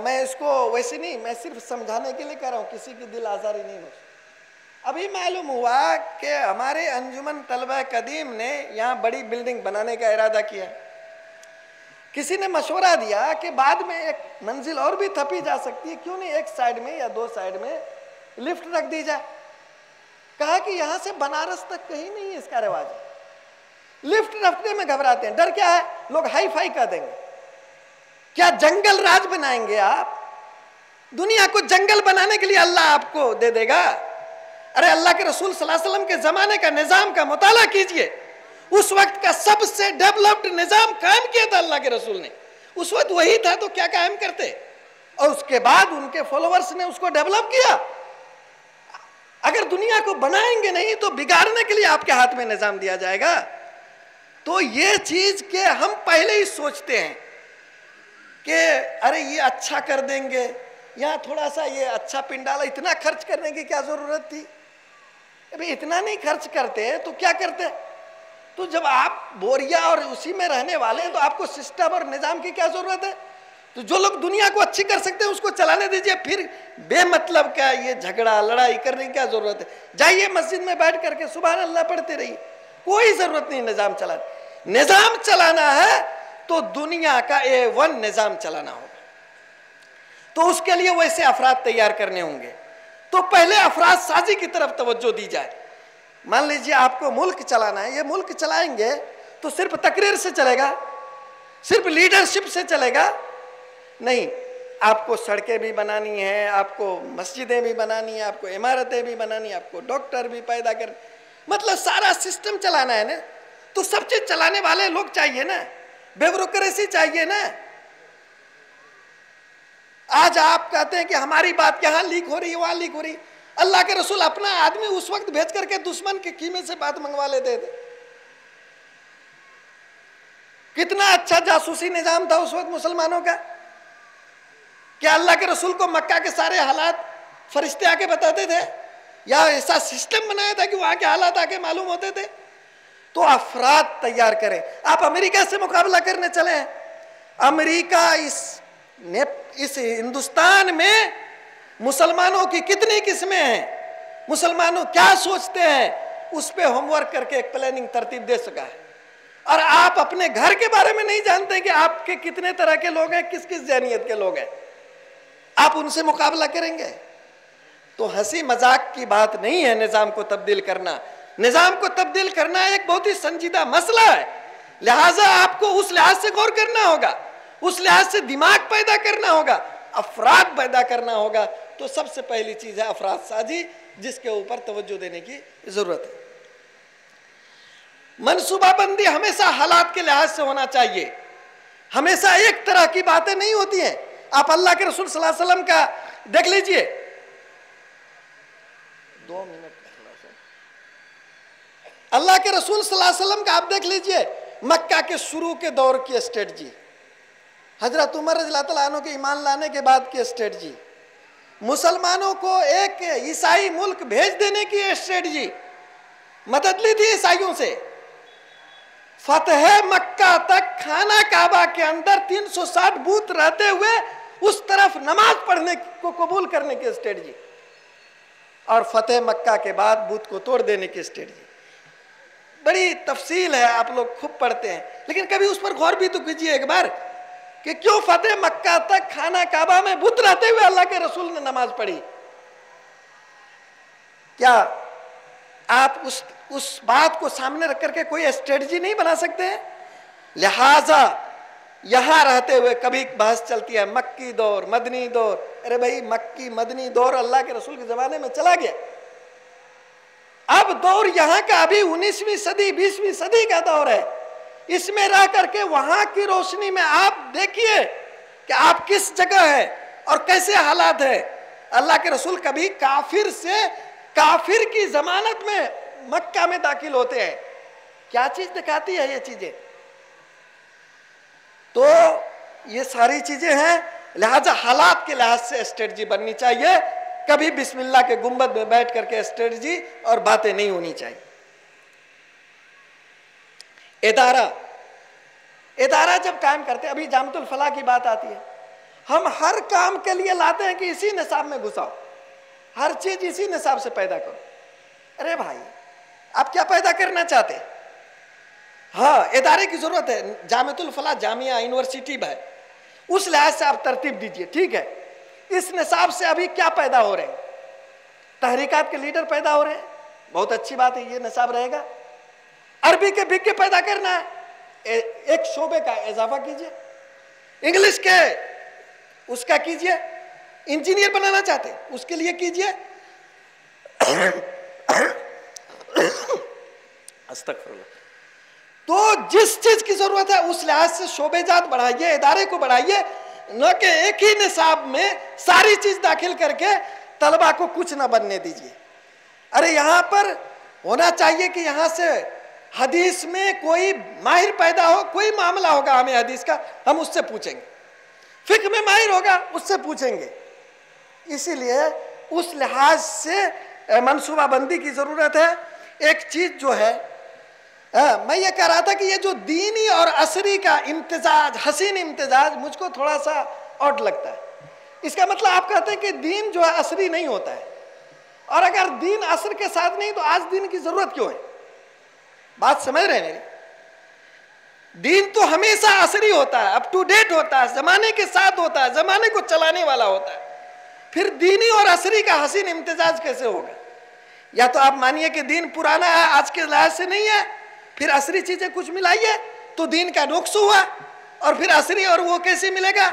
मैं इसको वैसे नहीं, मैं सिर्फ समझाने के लिए कह रहा हूं, किसी की दिल आज़ारी नहीं हो। अभी मालूम हुआ कि हमारे अंजुमन तलबा कदीम ने यहाँ बड़ी बिल्डिंग बनाने का इरादा किया। किसी ने मशवरा दिया कि बाद में एक मंजिल और भी थपी जा सकती है, क्यों नहीं एक साइड में या दो साइड में लिफ्ट रख दी जाए। कहा कि यहाँ से बनारस तक कहीं नहीं है इसका रिवाज, लिफ्ट रखने में घबराते हैं। डर क्या है? लोग हाई फाई कर देंगे। क्या जंगल राज बनाएंगे आप? दुनिया को जंगल बनाने के लिए अल्लाह आपको दे देगा? अरे अल्लाह के रसूल सल्लल्लाहु अलैहि वसल्लम के जमाने का निजाम का मुताला कीजिए, उस वक्त का सबसे डेवलप्ड निजाम कायम किया था अल्लाह के रसूल ने। उस वक्त वही था तो क्या कायम करते? और उसके बाद उनके फॉलोअर्स ने उसको डेवलप किया। अगर दुनिया को बनाएंगे नहीं तो बिगाड़ने के लिए आपके हाथ में निजाम दिया जाएगा। तो ये चीज के हम पहले ही सोचते हैं कि अरे ये अच्छा कर देंगे, यहाँ थोड़ा सा ये अच्छा पिंडाला, इतना खर्च करने की क्या जरूरत थी? अभी इतना नहीं खर्च करते तो क्या करते? तो जब आप बोरिया और उसी में रहने वाले हैं तो आपको सिस्टम और निजाम की क्या जरूरत है? तो जो लोग दुनिया को अच्छी कर सकते हैं उसको चलाने दीजिए, फिर बेमतलब का ये झगड़ा लड़ाई करने की क्या जरूरत है? जाइए मस्जिद में बैठ करके सुभान अल्लाह पढ़ते रहिए, कोई जरूरत नहीं निजाम चलाने। निजाम चलाना है तो दुनिया का A1 निजाम चलाना होगा, तो उसके लिए वैसे अफराद तैयार करने होंगे। तो पहले अफराद साजी की तरफ तवज्जो दी जाए। मान लीजिए आपको मुल्क चलाना है, ये मुल्क चलाएंगे तो सिर्फ तकरीर से चलेगा, सिर्फ लीडरशिप से चलेगा नहीं। आपको सड़कें भी बनानी है, आपको मस्जिदें भी बनानी है, आपको इमारतें भी बनानी है, आपको डॉक्टर भी पैदा कर, मतलब सारा सिस्टम चलाना है ना। तो सब चीज चलाने वाले लोग चाहिए ना, ब्यूरोक्रेसी चाहिए ना। आज आप कहते हैं कि हमारी बात यहाँ लीक हो रही है, वहां लीक हो रही है। अल्लाह के रसूल अपना आदमी उस वक्त भेज करके दुश्मन के कीमे से बात मंगवा लेते थे। कितना अच्छा जासूसी निजाम था उस वक्त मुसलमानों का। क्या अल्लाह के रसूल को मक्का के सारे हालात फरिश्ते आके बताते थे, या ऐसा सिस्टम बनाया था कि वहां के हालात आके मालूम होते थे? तो अफराद तैयार करें। आप अमेरिका से मुकाबला करने चले हैं, अमेरिका इस हिंदुस्तान में मुसलमानों की कितनी किस्में हैं, मुसलमानों क्या सोचते हैं, उस पे होमवर्क करके एक प्लानिंग तरतीब दे सका है। और आप अपने घर के बारे में नहीं जानते कि आपके कितने तरह के लोग हैं, किस किस जहनियत के लोग हैं। आप उनसे मुकाबला करेंगे? तो हंसी मजाक की बात नहीं है निजाम को तब्दील करना। निजाम को तब्दील करना एक बहुत ही संजीदा मसला है, लिहाजा आपको उस लिहाज से गौर करना होगा, उस लिहाज से दिमाग पैदा करना होगा, अफराद पैदा करना होगा। तो सबसे पहली चीज है अफराद साजी, जिसके ऊपर तवज्जो देने की जरूरत है। मनसूबाबंदी हमेशा हालात के लिहाज से होना चाहिए, हमेशा एक तरह की बातें नहीं होती हैं। आप अल्लाह के रसूल सल्लल्लाहु अलैहि वसल्लम का देख लीजिए, 2 मिनट अल्लाह के रसूल सल्लल्लाहु अलैहि वसल्लम का आप देख लीजिए, मक्का के शुरू के दौर की स्ट्रेटजी, हजरत उमर रज़ियल्लाहु ताला अन्हु के ईमान लाने के बाद की स्ट्रेटजी, मुसलमानों को एक ईसाई मुल्क भेज देने की स्ट्रेटजी, मदद ली थी ईसाइयों से। फतह मक्का तक खाना काबा के अंदर 360 बूथ रहते हुए उस तरफ नमाज पढ़ने को कबूल करने की स्ट्रेटजी, और फतेह मक्का के बाद बूथ को तोड़ देने की स्ट्रेटजी। बड़ी तफसील है, आप लोग खूब पढ़ते हैं, लेकिन कभी उस पर गौर भी तो कीजिए एक बार कि क्यों फतेह मक्का तक खाना काबा में बुत रहते हुए अल्लाह के रसूल ने नमाज पढ़ी। क्या आप उस बात को सामने रख करके कोई स्ट्रेटजी नहीं बना सकते हैं? लिहाजा यहां रहते हुए कभी बहस चलती है मक्की दौर मदनी दौर। अरे भाई, मक्की मदनी दौर अल्लाह के रसूल के जमाने में चला गया। अब दौर यहाँ का अभी 19वीं सदी 20वीं सदी का दौर है। इसमें रह करके वहां की रोशनी में आप देखिए कि आप किस जगह है और कैसे हालात है। अल्लाह के रसूल कभी काफिर की जमानत में मक्का में दाखिल होते हैं। क्या चीज दिखाती है ये चीजें? तो ये सारी चीजें हैं, लिहाजा हालात के लिहाज से स्ट्रेटजी बननी चाहिए। कभी बिस्मिल्लाह के गुंबद में बैठ करके स्ट्रेटजी और बातें नहीं होनी चाहिए। इदारा जब कायम करते हैं, अभी जामतुल फलाह की बात आती है, हम हर काम के लिए लाते हैं कि इसी निसाब में घुसाओ, हर चीज इसी निसाब से पैदा करो। अरे भाई, आप क्या पैदा करना चाहते हैं? हाँ, इदारे की जरूरत है, जामतुल फलाह जामिया यूनिवर्सिटी है, उस लिहाज से आप तरतीब दीजिए, ठीक है। इस निसाब से अभी क्या पैदा हो रहे हैं? तहरीकात के लीडर पैदा हो रहे हैं, बहुत अच्छी बात है, ये निसाब रहेगा। अरबी के बिग के पैदा करना है, एक शोबे का इजाफा कीजिए, इंग्लिश के उसका कीजिए, इंजीनियर बनाना चाहते हैं उसके लिए कीजिए। अस्तगफिरुल्लाह। तो जिस चीज की जरूरत है उस लिहाज से शोबेजात बढ़ाइए, इदारे को बढ़ाइए। न कि एक ही निसाब में सारी चीज दाखिल करके तलबा को कुछ ना बनने दीजिए। अरे यहाँ पर होना चाहिए कि यहाँ से हदीस में कोई माहिर पैदा हो, कोई मामला होगा हमें हदीस का, हम उससे पूछेंगे, फिक्र में माहिर होगा उससे पूछेंगे। इसीलिए उस लिहाज से मनसूबाबंदी की ज़रूरत है। एक चीज़ जो है मैं ये कह रहा था कि ये जो दीनी और असरी का इम्तिजाज, हसीन इम्तिजाज मुझको थोड़ा सा ऑड लगता है। इसका मतलब आप कहते हैं कि दीन जो है असरी नहीं होता है, और अगर दीन असर के साथ नहीं तो आज दीन की ज़रूरत क्यों है? बात समझ रहे हैं मेरी? दीन तो हमेशा असरी होता है, अप टू डेट होता है, ज़माने के साथ होता है, ज़माने को चलाने वाला होता है। फिर दीनी और असरी का हसीन इम्तिजाज कैसे होगा? या तो आप मानिए कि दीन पुराना है, आज के लिहाज से नहीं है, फिर असरी चीज़ें कुछ मिलाइए तो दीन का नुक्स हुआ, और फिर असरी और वो कैसे मिलेगा?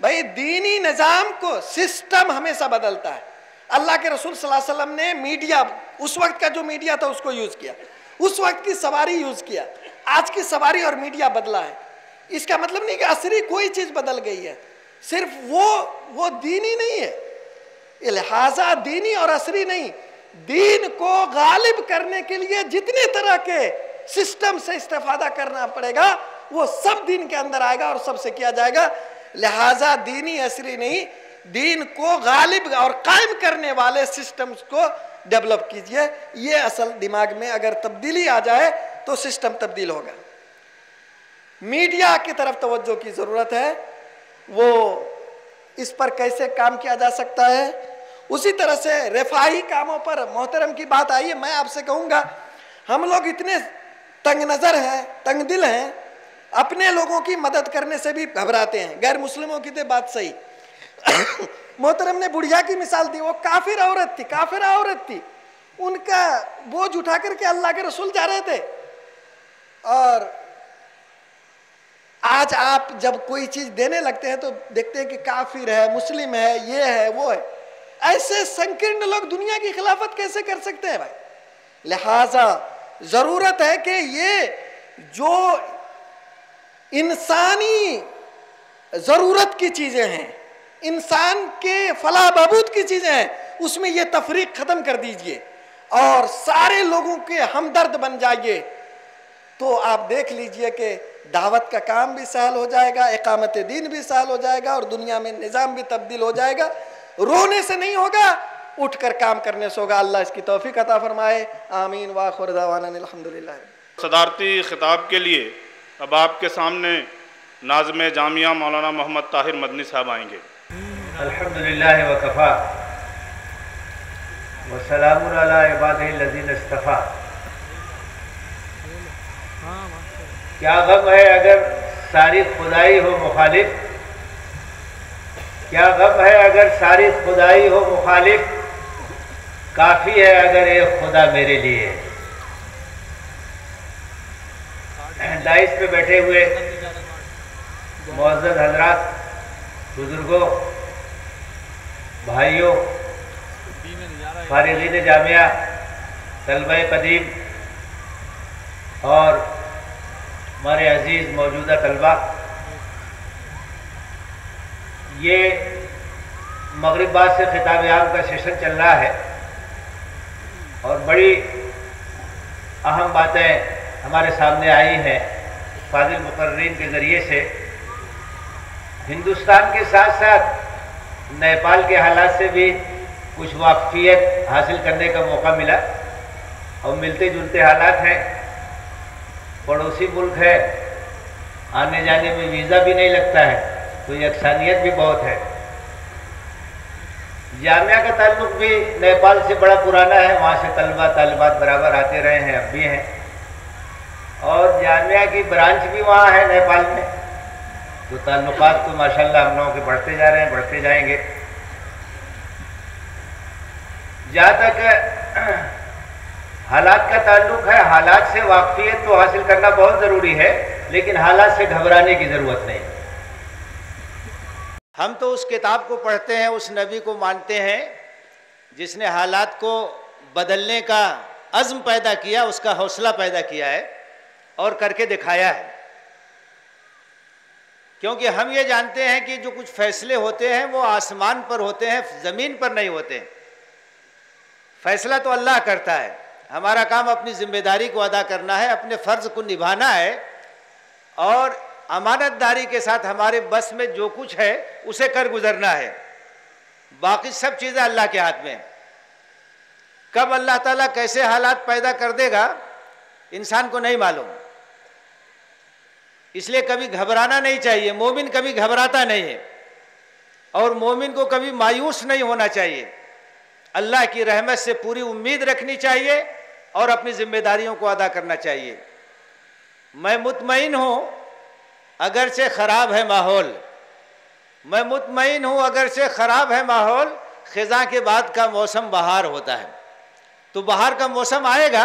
भाई दीनी निज़ाम को सिस्टम हमेशा बदलता है। अल्लाह के रसूल सल्लल्लाहु अलैहि वसल्लम ने मीडिया, उस वक्त का जो मीडिया था उसको यूज़ किया, उस वक्त की सवारी यूज़ किया, आज की सवारी और मीडिया बदला है। इसका मतलब नहीं कि असरी कोई चीज़ बदल गई है, सिर्फ वो दीनी नहीं है। लिहाजा दीनी और असरी नहीं, दीन को गालिब करने के लिए जितने तरह के सिस्टम से इस्तेफादा करना पड़ेगा वो सब दीन के अंदर आएगा और सबसे किया जाएगा। लिहाजा दीनी असरी नहीं, दीन को गालिब और कायम करने वाले सिस्टम्स को डेवलप कीजिए। ये असल दिमाग में अगर तब्दीली आ जाए तो सिस्टम तब्दील होगा। मीडिया की तरफ तवज्जो की ज़रूरत है, वो इस पर कैसे काम किया जा सकता है। उसी तरह से रफ़ाही कामों पर मोहतरम की बात आई है। मैं आपसे कहूँगा, हम लोग इतने तंग नज़र हैं, तंग दिल हैं, अपने लोगों की मदद करने से भी घबराते हैं। गैर मुस्लिमों की तो बात सही। मोहतरम ने बुढ़िया की मिसाल दी, वो काफिर औरत थी, काफिरा औरत थी, उनका बोझ उठा करके अल्लाह के रसूल जा रहे थे। और आज आप जब कोई चीज देने लगते हैं तो देखते हैं कि काफिर है, मुस्लिम है, ये है, वो है। ऐसे संकीर्ण लोग दुनिया की खिलाफत कैसे कर सकते हैं भाई? लिहाजा जरूरत है कि ये जो इंसानी जरूरत की चीजें हैं, इंसान के फलाह बहबूद की चीजें हैं, उसमें ये तफरीक खत्म कर दीजिए और सारे लोगों के हमदर्द बन जाइए। तो आप देख लीजिए कि दावत का काम भी सहल हो जाएगा, इकामत दीन भी सहल हो जाएगा और दुनिया में निज़ाम भी तब्दील हो जाएगा। रोने से नहीं होगा, उठकर काम करने से होगा। अल्लाह इसकी तौफीक अता फरमाए। आमीन। व आखिर दावाना अल्हम्दुलिल्लाह।
सदारती खिताब के लिए अब आपके सामने नाज़िम जामिया मौलाना मोहम्मद ताहिर मदनी साहब आएंगे।
अल्हम्दुलिल्लाह व कफ़ा व सलामुन अला इबादिहिल्लज़ीना इस्तफ़ा। क्या गम है अगर सारी खुदाई हो मुखालिफ, क्या गम है अगर सारी खुदाई हो मुखालिफ, काफ़ी है अगर एक खुदा मेरे लिए। दाइस पे बैठे हुए मुअज़्ज़ज़ हज़रात, बुज़ुर्गों, भाइयों, फारिग़ीन जामिया, तलबा कदीम और हमारे अजीज़ मौजूदा तलबा, ये मगरिब बाद से खिताब आम का सेशन चल रहा है और बड़ी अहम बातें हमारे सामने आई हैं फाजिल मुकर्रीन के ज़रिए से। हिंदुस्तान के साथ साथ नेपाल के हालात से भी कुछ वाक़फ़ियत हासिल करने का मौका मिला और मिलते जुलते हालात हैं। पड़ोसी मुल्क है, आने जाने में वीज़ा भी नहीं लगता है, तो यकसानियत भी बहुत है। जामिया का ताल्लुक़ भी नेपाल से बड़ा पुराना है, वहाँ से तलबा तालिबात बराबर आते रहे हैं, अब भी हैं, और जामिया की ब्रांच भी वहाँ है नेपाल में। तो ताल्लुक़ात तो माशाल्लाह हम लोगों के बढ़ते जा रहे हैं, बढ़ते जाएंगे। जहाँ तक हालात का ताल्लुक़ है, हालात से वाक़फ़ियत तो हासिल करना बहुत ज़रूरी है, लेकिन हालात से घबराने की ज़रूरत नहीं। हम तो उस किताब को पढ़ते हैं, उस नबी को मानते हैं जिसने हालात को बदलने का अज़्म पैदा किया, उसका हौसला पैदा किया है और करके दिखाया है। क्योंकि हम ये जानते हैं कि जो कुछ फैसले होते हैं वो आसमान पर होते हैं, ज़मीन पर नहीं होते। फैसला तो अल्लाह करता है, हमारा काम अपनी जिम्मेदारी को अदा करना है, अपने फ़र्ज़ को निभाना है और अमानतदारी के साथ हमारे बस में जो कुछ है उसे कर गुजरना है। बाकी सब चीज़ें अल्लाह के हाथ में। कब अल्लाह ताला कैसे हालात पैदा कर देगा इंसान को नहीं मालूम, इसलिए कभी घबराना नहीं चाहिए। मोमिन कभी घबराता नहीं है और मोमिन को कभी मायूस नहीं होना चाहिए। अल्लाह की रहमत से पूरी उम्मीद रखनी चाहिए और अपनी जिम्मेदारियों को अदा करना चाहिए। मैं मुतमईन हूँ अगरचे ख़राब है माहौल, मैं मुतमईन हूँ अगरचे ख़राब है माहौल, ख़िज़ा के बाद का मौसम बहार होता है। तो बहार का मौसम आएगा,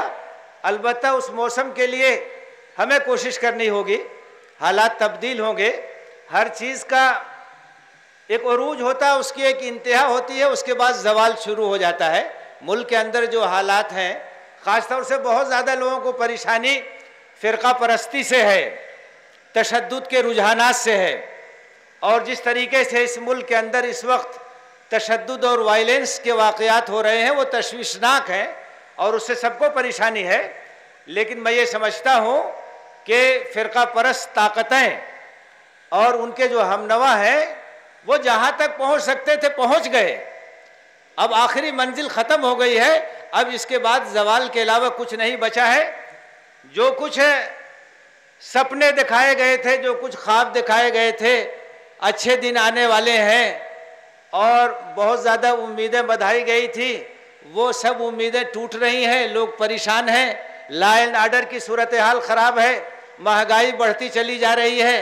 अलबत्ता उस मौसम के लिए हमें कोशिश करनी होगी। हालात तब्दील होंगे, हर चीज़ का एक अरूज होता है, उसकी एक इंतहा होती है, उसके बाद जवाल शुरू हो जाता है। मुल्क के अंदर जो हालात हैं, ख़ास तौर से बहुत ज़्यादा लोगों को परेशानी फ़िरका परस्ती से है, तशद्दुद के रुझानात से है, और जिस तरीके से इस मुल्क के अंदर इस वक्त तशद्दुद और वायलेंस के वाक़यात हो रहे हैं वो तशवीशनाक हैं और उससे सबको परेशानी है। लेकिन मैं ये समझता हूँ कि फ़िरका परस्त ताकतें और उनके जो हमनवा हैं वो जहाँ तक पहुँच सकते थे पहुँच गए। अब आखिरी मंजिल ख़त्म हो गई है, अब इसके बाद जवाल के अलावा कुछ नहीं बचा है। जो कुछ सपने दिखाए गए थे, जो कुछ ख्वाब दिखाए गए थे, अच्छे दिन आने वाले हैं और बहुत ज़्यादा उम्मीदें बधाई गई थी, वो सब उम्मीदें टूट रही हैं। लोग परेशान हैं, लॉ एंड ऑर्डर की सूरत हाल ख़राब है, महंगाई बढ़ती चली जा रही है,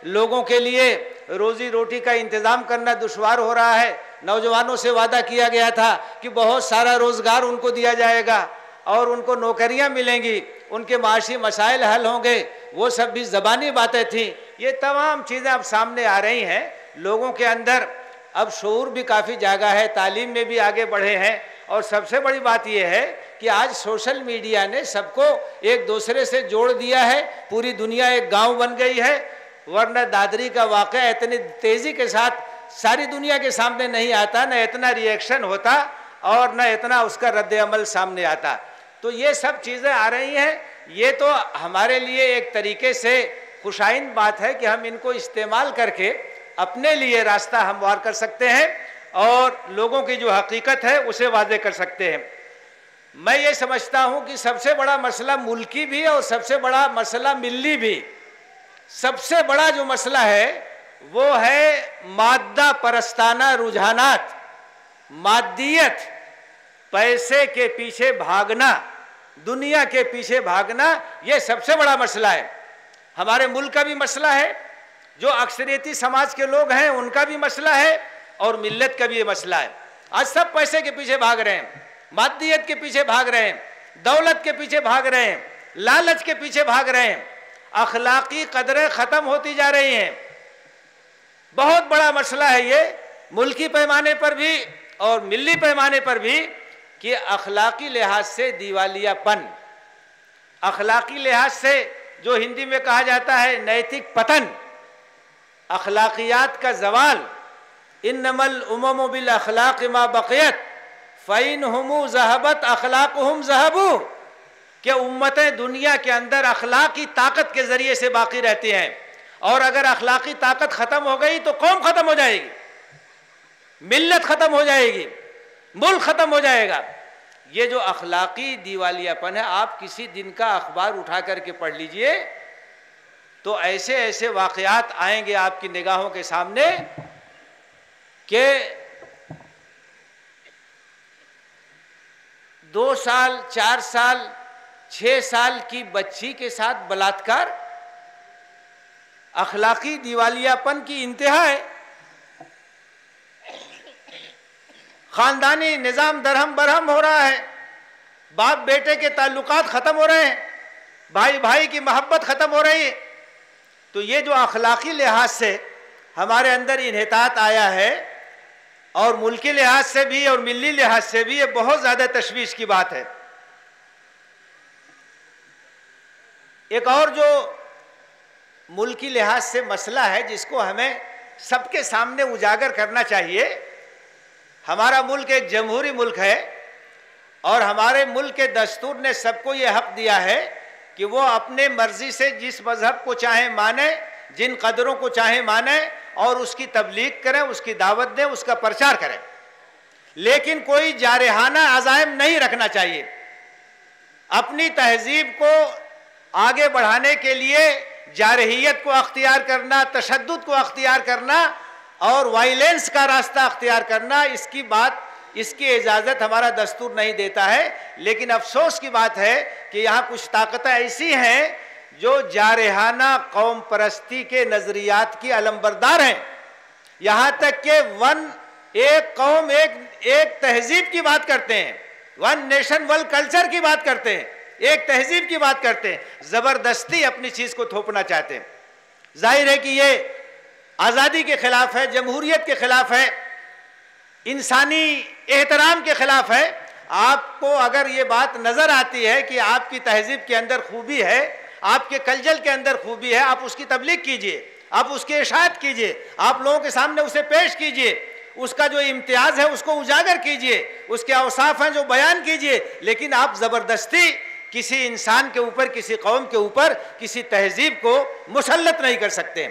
लोगों के लिए रोज़ी रोटी का इंतज़ाम करना दुश्वार हो रहा है। नौजवानों से वादा किया गया था कि बहुत सारा रोज़गार उनको दिया जाएगा और उनको नौकरियां मिलेंगी, उनके माशी मसाइल हल होंगे, वो सब भी ज़बानी बातें थीं। ये तमाम चीज़ें अब सामने आ रही हैं। लोगों के अंदर अब शऊर भी काफ़ी जागा है, तालीम में भी आगे बढ़े हैं और सबसे बड़ी बात यह है कि आज सोशल मीडिया ने सबको एक दूसरे से जोड़ दिया है। पूरी दुनिया एक गांव बन गई है, वरना दादरी का वाक़या इतनी तेज़ी के साथ सारी दुनिया के सामने नहीं आता, न इतना रिएक्शन होता और न इतना उसका रद्द अमल सामने आता। तो ये सब चीज़ें आ रही हैं। ये तो हमारे लिए एक तरीके से खुशाइन बात है कि हम इनको इस्तेमाल करके अपने लिए रास्ता हमवार कर सकते हैं और लोगों की जो हकीकत है उसे वाज़े कर सकते हैं। मैं ये समझता हूँ कि सबसे बड़ा मसला मुल्की भी है और सबसे बड़ा मसला मिल्ली भी। सबसे बड़ा जो मसला है वो है मादा परस्ताना रुझानात, मादियत, पैसे के पीछे भागना, दुनिया के पीछे भागना, ये सबसे बड़ा मसला है। हमारे मुल्क का भी मसला है, जो अक्सरियती समाज के लोग हैं उनका भी मसला है और मिल्लत का भी ये मसला है। आज सब पैसे के पीछे भाग रहे हैं, मादियत के पीछे भाग रहे हैं, दौलत के पीछे भाग रहे हैं, लालच के पीछे भाग रहे हैं, अखलाकी कदरें ख़त्म होती जा रही हैं। बहुत बड़ा मसला है ये, मुल्की पैमाने पर भी और मिल्ली पैमाने पर भी, कि अखलाकी लिहाज से दिवालियापन, अखलाकी लिहाज से जो हिंदी में कहा जाता है नैतिक पतन, अखलाकियात का जवाल। इन्नमल उममु बिल अखलाक मा बक़ियत फ़इन हुमु ज़हबत अखलाकुहुम ज़हबू, कि उम्मतें दुनिया के अंदर अखलाकी ताकत के ज़रिए से बाकी रहती हैं और अगर अखलाकी ताकत ख़त्म हो गई तो कौम ख़त्म हो जाएगी, मिल्लत ख़त्म हो जाएगी, मुल्क ख़त्म हो जाएगा। ये जो अखलाकी दिवालियापन है, आप किसी दिन का अखबार उठा करके पढ़ लीजिए तो ऐसे ऐसे वाक़यात आएंगे आपकी निगाहों के सामने कि 2 साल 4 साल 6 साल की बच्ची के साथ बलात्कार, अखलाकी दिवालियापन की इंतहा है। ख़ानदानी निज़ाम दरहम बरहम हो रहा है, बाप बेटे के ताल्लुकात ख़त्म हो रहे हैं, भाई भाई की मोहब्बत ख़त्म हो रही है। तो ये जो अखलाकी लिहाज से हमारे अंदर इन्हितात आया है और मुल्की लिहाज से भी और मिल्ली लिहाज से भी, ये बहुत ज़्यादा तशवीश की बात है। एक और जो मुल्की लिहाज से मसला है जिसको हमें सबके सामने उजागर करना चाहिए। हमारा मुल्क एक जमहूरी मुल्क है और हमारे मुल्क के दस्तूर ने सबको ये हक दिया है कि वो अपने मर्जी से जिस मजहब को चाहे माने, जिन कदरों को चाहे माने और उसकी तबलीग करें, उसकी दावत दें, उसका प्रचार करें। लेकिन कोई जारहाना अज़ाइम नहीं रखना चाहिए। अपनी तहजीब को आगे बढ़ाने के लिए जारहियत को अख्तियार करना, तशद्दुद को अख्तियार करना और वायलेंस का रास्ता अख्तियार करना, इसकी इजाज़त हमारा दस्तूर नहीं देता है। लेकिन अफसोस की बात है कि यहाँ कुछ ताकतें ऐसी हैं जो जारहाना कौम परस्ती के नज़रियात की अलमबरदार हैं। यहाँ तक कि एक कौम एक तहजीब की बात करते हैं, वन नेशन वर्ल्ड कल्चर की बात करते हैं, एक तहजीब की बात करते हैं, ज़बरदस्ती अपनी चीज़ को थोपना चाहते हैं। जाहिर है कि ये आज़ादी के खिलाफ है, जमहूरियत के खिलाफ है, इंसानी एहतराम के खिलाफ है। आपको अगर ये बात नज़र आती है कि आपकी तहजीब के अंदर खूबी है, आपके कल्चर के अंदर खूबी है, आप उसकी तबलीग कीजिए, आप उसकी इशाअत कीजिए, आप लोगों के सामने उसे पेश कीजिए, उसका जो इम्तियाज़ है उसको उजागर कीजिए, उसके औसाफ हैं जो बयान कीजिए। लेकिन आप ज़बरदस्ती किसी इंसान के ऊपर, किसी कौम के ऊपर, किसी तहजीब को मुसल्लत नहीं कर सकते।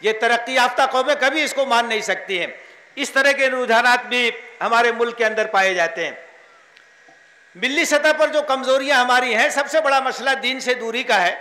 ये तरक्की याफ्ता कौमें कभी इसको मान नहीं सकती हैं। इस तरह के रुझानात भी हमारे मुल्क के अंदर पाए जाते हैं। मिली सतह पर जो कमज़ोरियाँ हमारी हैं, सबसे बड़ा मसला दीन से दूरी का है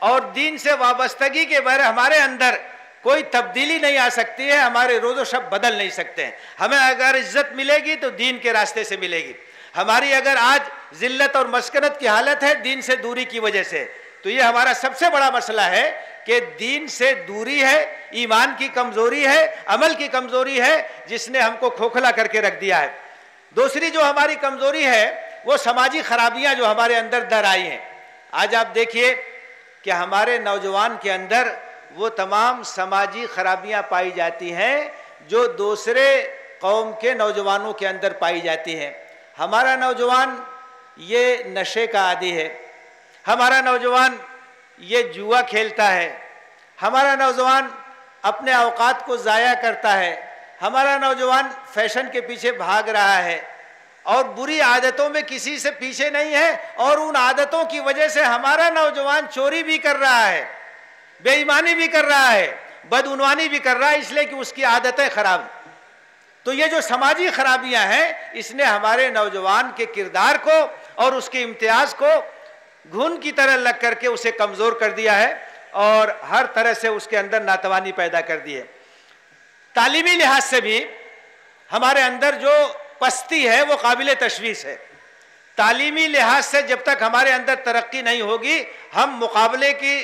और दीन से वाबस्तगी के बगैर हमारे अंदर कोई तब्दीली नहीं आ सकती है, हमारे रोज़ो शब बदल नहीं सकते हैं। हमें अगर इज्जत मिलेगी तो दीन के रास्ते से मिलेगी। हमारी अगर आज जिल्लत और मस्कनत की हालत है दीन से दूरी की वजह से, तो ये हमारा सबसे बड़ा मसला है कि दीन से दूरी है, ईमान की कमज़ोरी है, अमल की कमज़ोरी है, जिसने हमको खोखला करके रख दिया है। दूसरी जो हमारी कमज़ोरी है वो समाजी खराबियाँ जो हमारे अंदर दर आई हैं। आज आप देखिए कि हमारे नौजवान के अंदर वो तमाम समाजी खराबियाँ पाई जाती हैं जो दूसरे कौम के नौजवानों के अंदर पाई जाती हैं। हमारा नौजवान ये नशे का आदी है, हमारा नौजवान ये जुआ खेलता है, हमारा नौजवान अपने औकात को ज़ाया करता है, हमारा नौजवान फैशन के पीछे भाग रहा है और बुरी आदतों में किसी से पीछे नहीं है। और उन आदतों की वजह से हमारा नौजवान चोरी भी कर रहा है, बेईमानी भी कर रहा है, बदउनवानी भी कर रहा है, इसलिए कि उसकी आदतें खराब। तो ये जो समाजी खराबियां हैं, इसने हमारे नौजवान के किरदार को और उसके इम्तियाज़ को घुन की तरह लग करके उसे कमज़ोर कर दिया है और हर तरह से उसके अंदर नातवानी पैदा कर दी है। तालीमी लिहाज से भी हमारे अंदर जो पस्ती है वो काबिल तशवीश है। तालीमी लिहाज से जब तक हमारे अंदर तरक्की नहीं होगी, हम मुकाबले की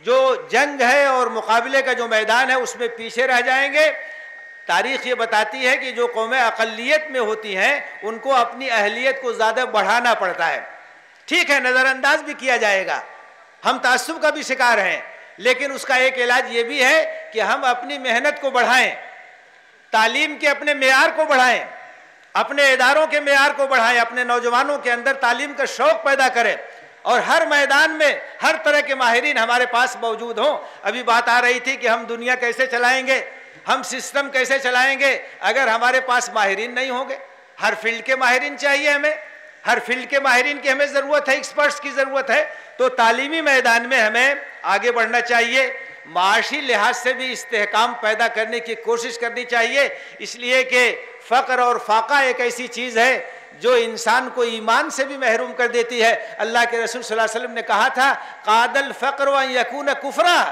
जो जंग है और मुकाबले का जो मैदान है उसमें पीछे रह जाएंगे। तारीख़ ये बताती है कि जो कौमें अक़लियत में होती हैं उनको अपनी अहलियत को ज़्यादा बढ़ाना पड़ता है। ठीक है, नज़रअंदाज भी किया जाएगा, हम तासुब का भी शिकार हैं, लेकिन उसका एक इलाज ये भी है कि हम अपनी मेहनत को बढ़ाएं, तालीम के अपने मेयार को बढ़ाएं, अपने इदारों के मेयार को बढ़ाएं, अपने नौजवानों के अंदर तालीम का शौक़ पैदा करें और हर मैदान में हर तरह के माहिरीन हमारे पास मौजूद हों। अभी बात आ रही थी कि हम दुनिया कैसे चलाएंगे, हम सिस्टम कैसे चलाएंगे अगर हमारे पास माहिरीन नहीं होंगे। हर फील्ड के माहिरीन चाहिए हमें, हर फील्ड के माहिरीन की हमें ज़रूरत है, एक्सपर्ट्स की ज़रूरत है। तो तालीमी मैदान में हमें आगे बढ़ना चाहिए, माशी लिहाज से भी इस्तेहकाम पैदा करने की कोशिश करनी चाहिए, इसलिए कि फ़क्र और फाका एक ऐसी चीज़ है जो इंसान को ईमान से भी महरूम कर देती है। अल्लाह के रसूल सल्लल्लाहु अलैहि वसल्लम ने कहा था, कादल फ़क्र व यकून कुफ्रा,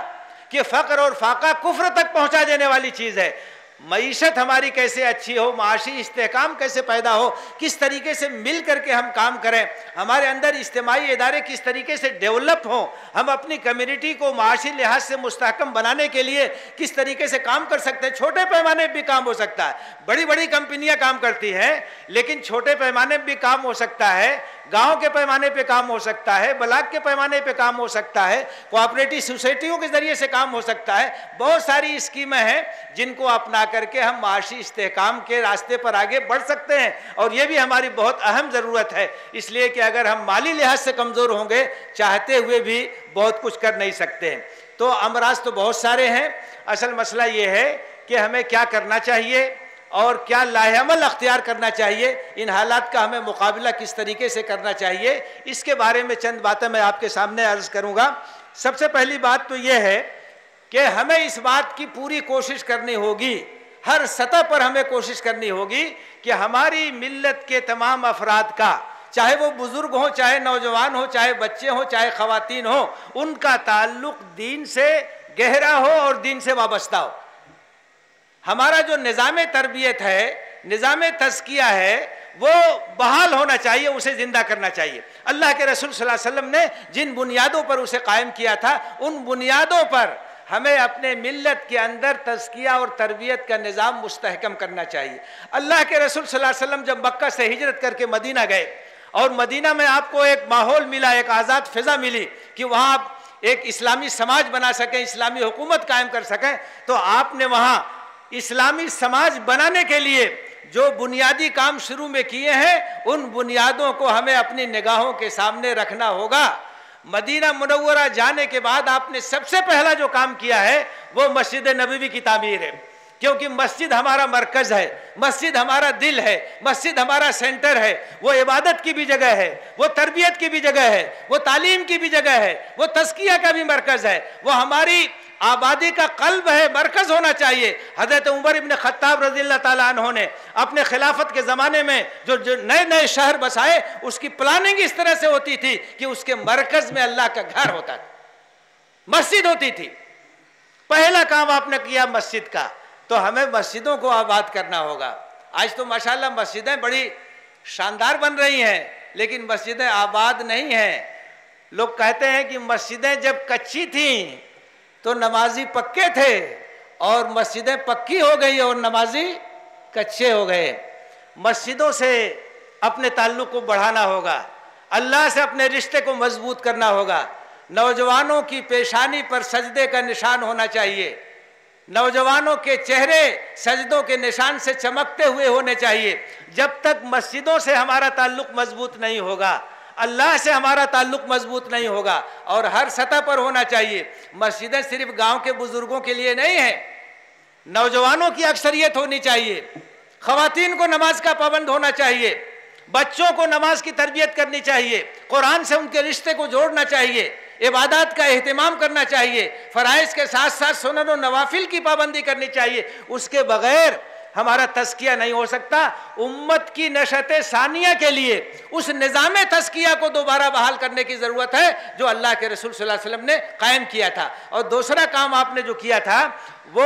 कि फ़क्र और फाका कुफ्र तक पहुँचा देने वाली चीज़ है। मईशत हमारी कैसे अच्छी हो, माशी इस्तेहकाम कैसे पैदा हो, किस तरीके से मिल करके हम काम करें, हमारे अंदर इज्तिमाई इदारे किस तरीके से डेवलप हों, हम अपनी कम्युनिटी को माशी लिहाज से मुस्तहकम बनाने के लिए किस तरीके से काम कर सकते हैं। छोटे पैमाने पर भी काम हो सकता है, बड़ी बड़ी कंपनियां काम करती हैं, लेकिन छोटे पैमाने पर भी काम हो सकता है, गांव के पैमाने पे काम हो सकता है, ब्लॉक के पैमाने पे काम हो सकता है, कोऑपरेटिव सोसाइटियों के ज़रिए से काम हो सकता है। बहुत सारी स्कीमें हैं जिनको अपना करके हम माशी इस्तेहकाम के रास्ते पर आगे बढ़ सकते हैं और ये भी हमारी बहुत अहम ज़रूरत है। इसलिए कि अगर हम माली लिहाज से कमज़ोर होंगे, चाहते हुए भी बहुत कुछ कर नहीं सकते हैं। तो अमराज तो बहुत सारे हैं। असल मसला ये है कि हमें क्या करना चाहिए और क्या लाहेअमल अख्तियार करना चाहिए, इन हालात का हमें मुकाबला किस तरीके से करना चाहिए, इसके बारे में चंद बातें मैं आपके सामने अर्ज़ करूँगा। सबसे पहली बात तो ये है कि हमें इस बात की पूरी कोशिश करनी होगी, हर सतह पर हमें कोशिश करनी होगी कि हमारी मिल्लत के तमाम अफराद का, चाहे वो बुज़ुर्ग हो, चाहे नौजवान हो, चाहे बच्चे हो, चाहे ख़वातीन हो, उनका ताल्लुक़ दीन से गहरा हो और दीन से वाबस्ता हो। हमारा जो निज़ाम तरबियत है, निज़ाम तज़किया है, वो बहाल होना चाहिए, उसे ज़िंदा करना चाहिए। अल्लाह के रसूल सल्लल्लाहु अलैहि वसल्लम ने जिन बुनियादों पर उसे कायम किया था, उन बुनियादों पर हमें अपने मिल्लत के अंदर तज़किया और तरबियत का निज़ाम मुस्तहकम करना चाहिए। अल्लाह के रसूल सल्लल्लाहु अलैहि वसल्लम जब मक्का से हिजरत करके मदीना गए और मदीना में आपको एक माहौल मिला, एक आज़ाद फ़िज़ा मिली कि वहाँ आप एक इस्लामी समाज बना सकें, इस्लामी हुकूमत कायम कर सकें, तो आपने वहाँ इस्लामी समाज बनाने के लिए जो बुनियादी काम शुरू में किए हैं, उन बुनियादों को हमें अपनी निगाहों के सामने रखना होगा। मदीना मुनव्वरा जाने के बाद आपने सबसे पहला जो काम किया है वो मस्जिद नबवी की तामीर है, क्योंकि मस्जिद हमारा मरकज़ है, मस्जिद हमारा दिल है, मस्जिद हमारा सेंटर है। वो इबादत की भी जगह है, वो तरबियत की भी जगह है, वो तालीम की भी जगह है, वो तज़किया का भी मरकज़ है, वो हमारी आबादी का कल्ब है, मरकज़ होना चाहिए। हज़रत उमर इब्न ख़त्ताब रज़ियल्लाहु ताला अन्हु ने अपने खिलाफत के ज़माने में जो नए नए शहर बसाए, उसकी प्लानिंग इस तरह से होती थी कि उसके मरकज़ में अल्लाह का घर होता था, मस्जिद होती थी। पहला काम आपने किया मस्जिद का, तो हमें मस्जिदों को आबाद करना होगा। आज तो माशाल्लाह मस्जिदें बड़ी शानदार बन रही हैं, लेकिन मस्जिदें आबाद नहीं हैं। लोग कहते हैं कि मस्जिदें जब कच्ची थीं तो नमाजी पक्के थे, और मस्जिदें पक्की हो गई और नमाजी कच्चे हो गए। मस्जिदों से अपने ताल्लुक़ को बढ़ाना होगा, अल्लाह से अपने रिश्ते को मजबूत करना होगा। नौजवानों की पेशानी पर सजदे का निशान होना चाहिए, नौजवानों के चेहरे सजदों के निशान से चमकते हुए होने चाहिए। जब तक मस्जिदों से हमारा ताल्लुक़ मजबूत नहीं होगा, अल्लाह से हमारा ताल्लुक़ मजबूत नहीं होगा, और हर सतह पर होना चाहिए। मस्जिदें सिर्फ गांव के बुजुर्गों के लिए नहीं है, नौजवानों की अक्सरियत होनी चाहिए, ख़वातीन को नमाज का पाबंद होना चाहिए, बच्चों को नमाज की तरबियत करनी चाहिए, कुरान से उनके रिश्ते को जोड़ना चाहिए, इबादत का एहतमाम करना चाहिए, फ़राइज़ के साथ साथ सुनन और नवाफिल की पाबंदी करनी चाहिए। उसके बग़ैर हमारा तज़किया नहीं हो सकता। उम्मत की नशते सानिया के लिए उस निज़ाम तज़किया को दोबारा बहाल करने की ज़रूरत है जो अल्लाह के रसूल सल्लल्लाहु अलैहि वसल्लम ने कायम किया था। और दूसरा काम आपने जो किया था वो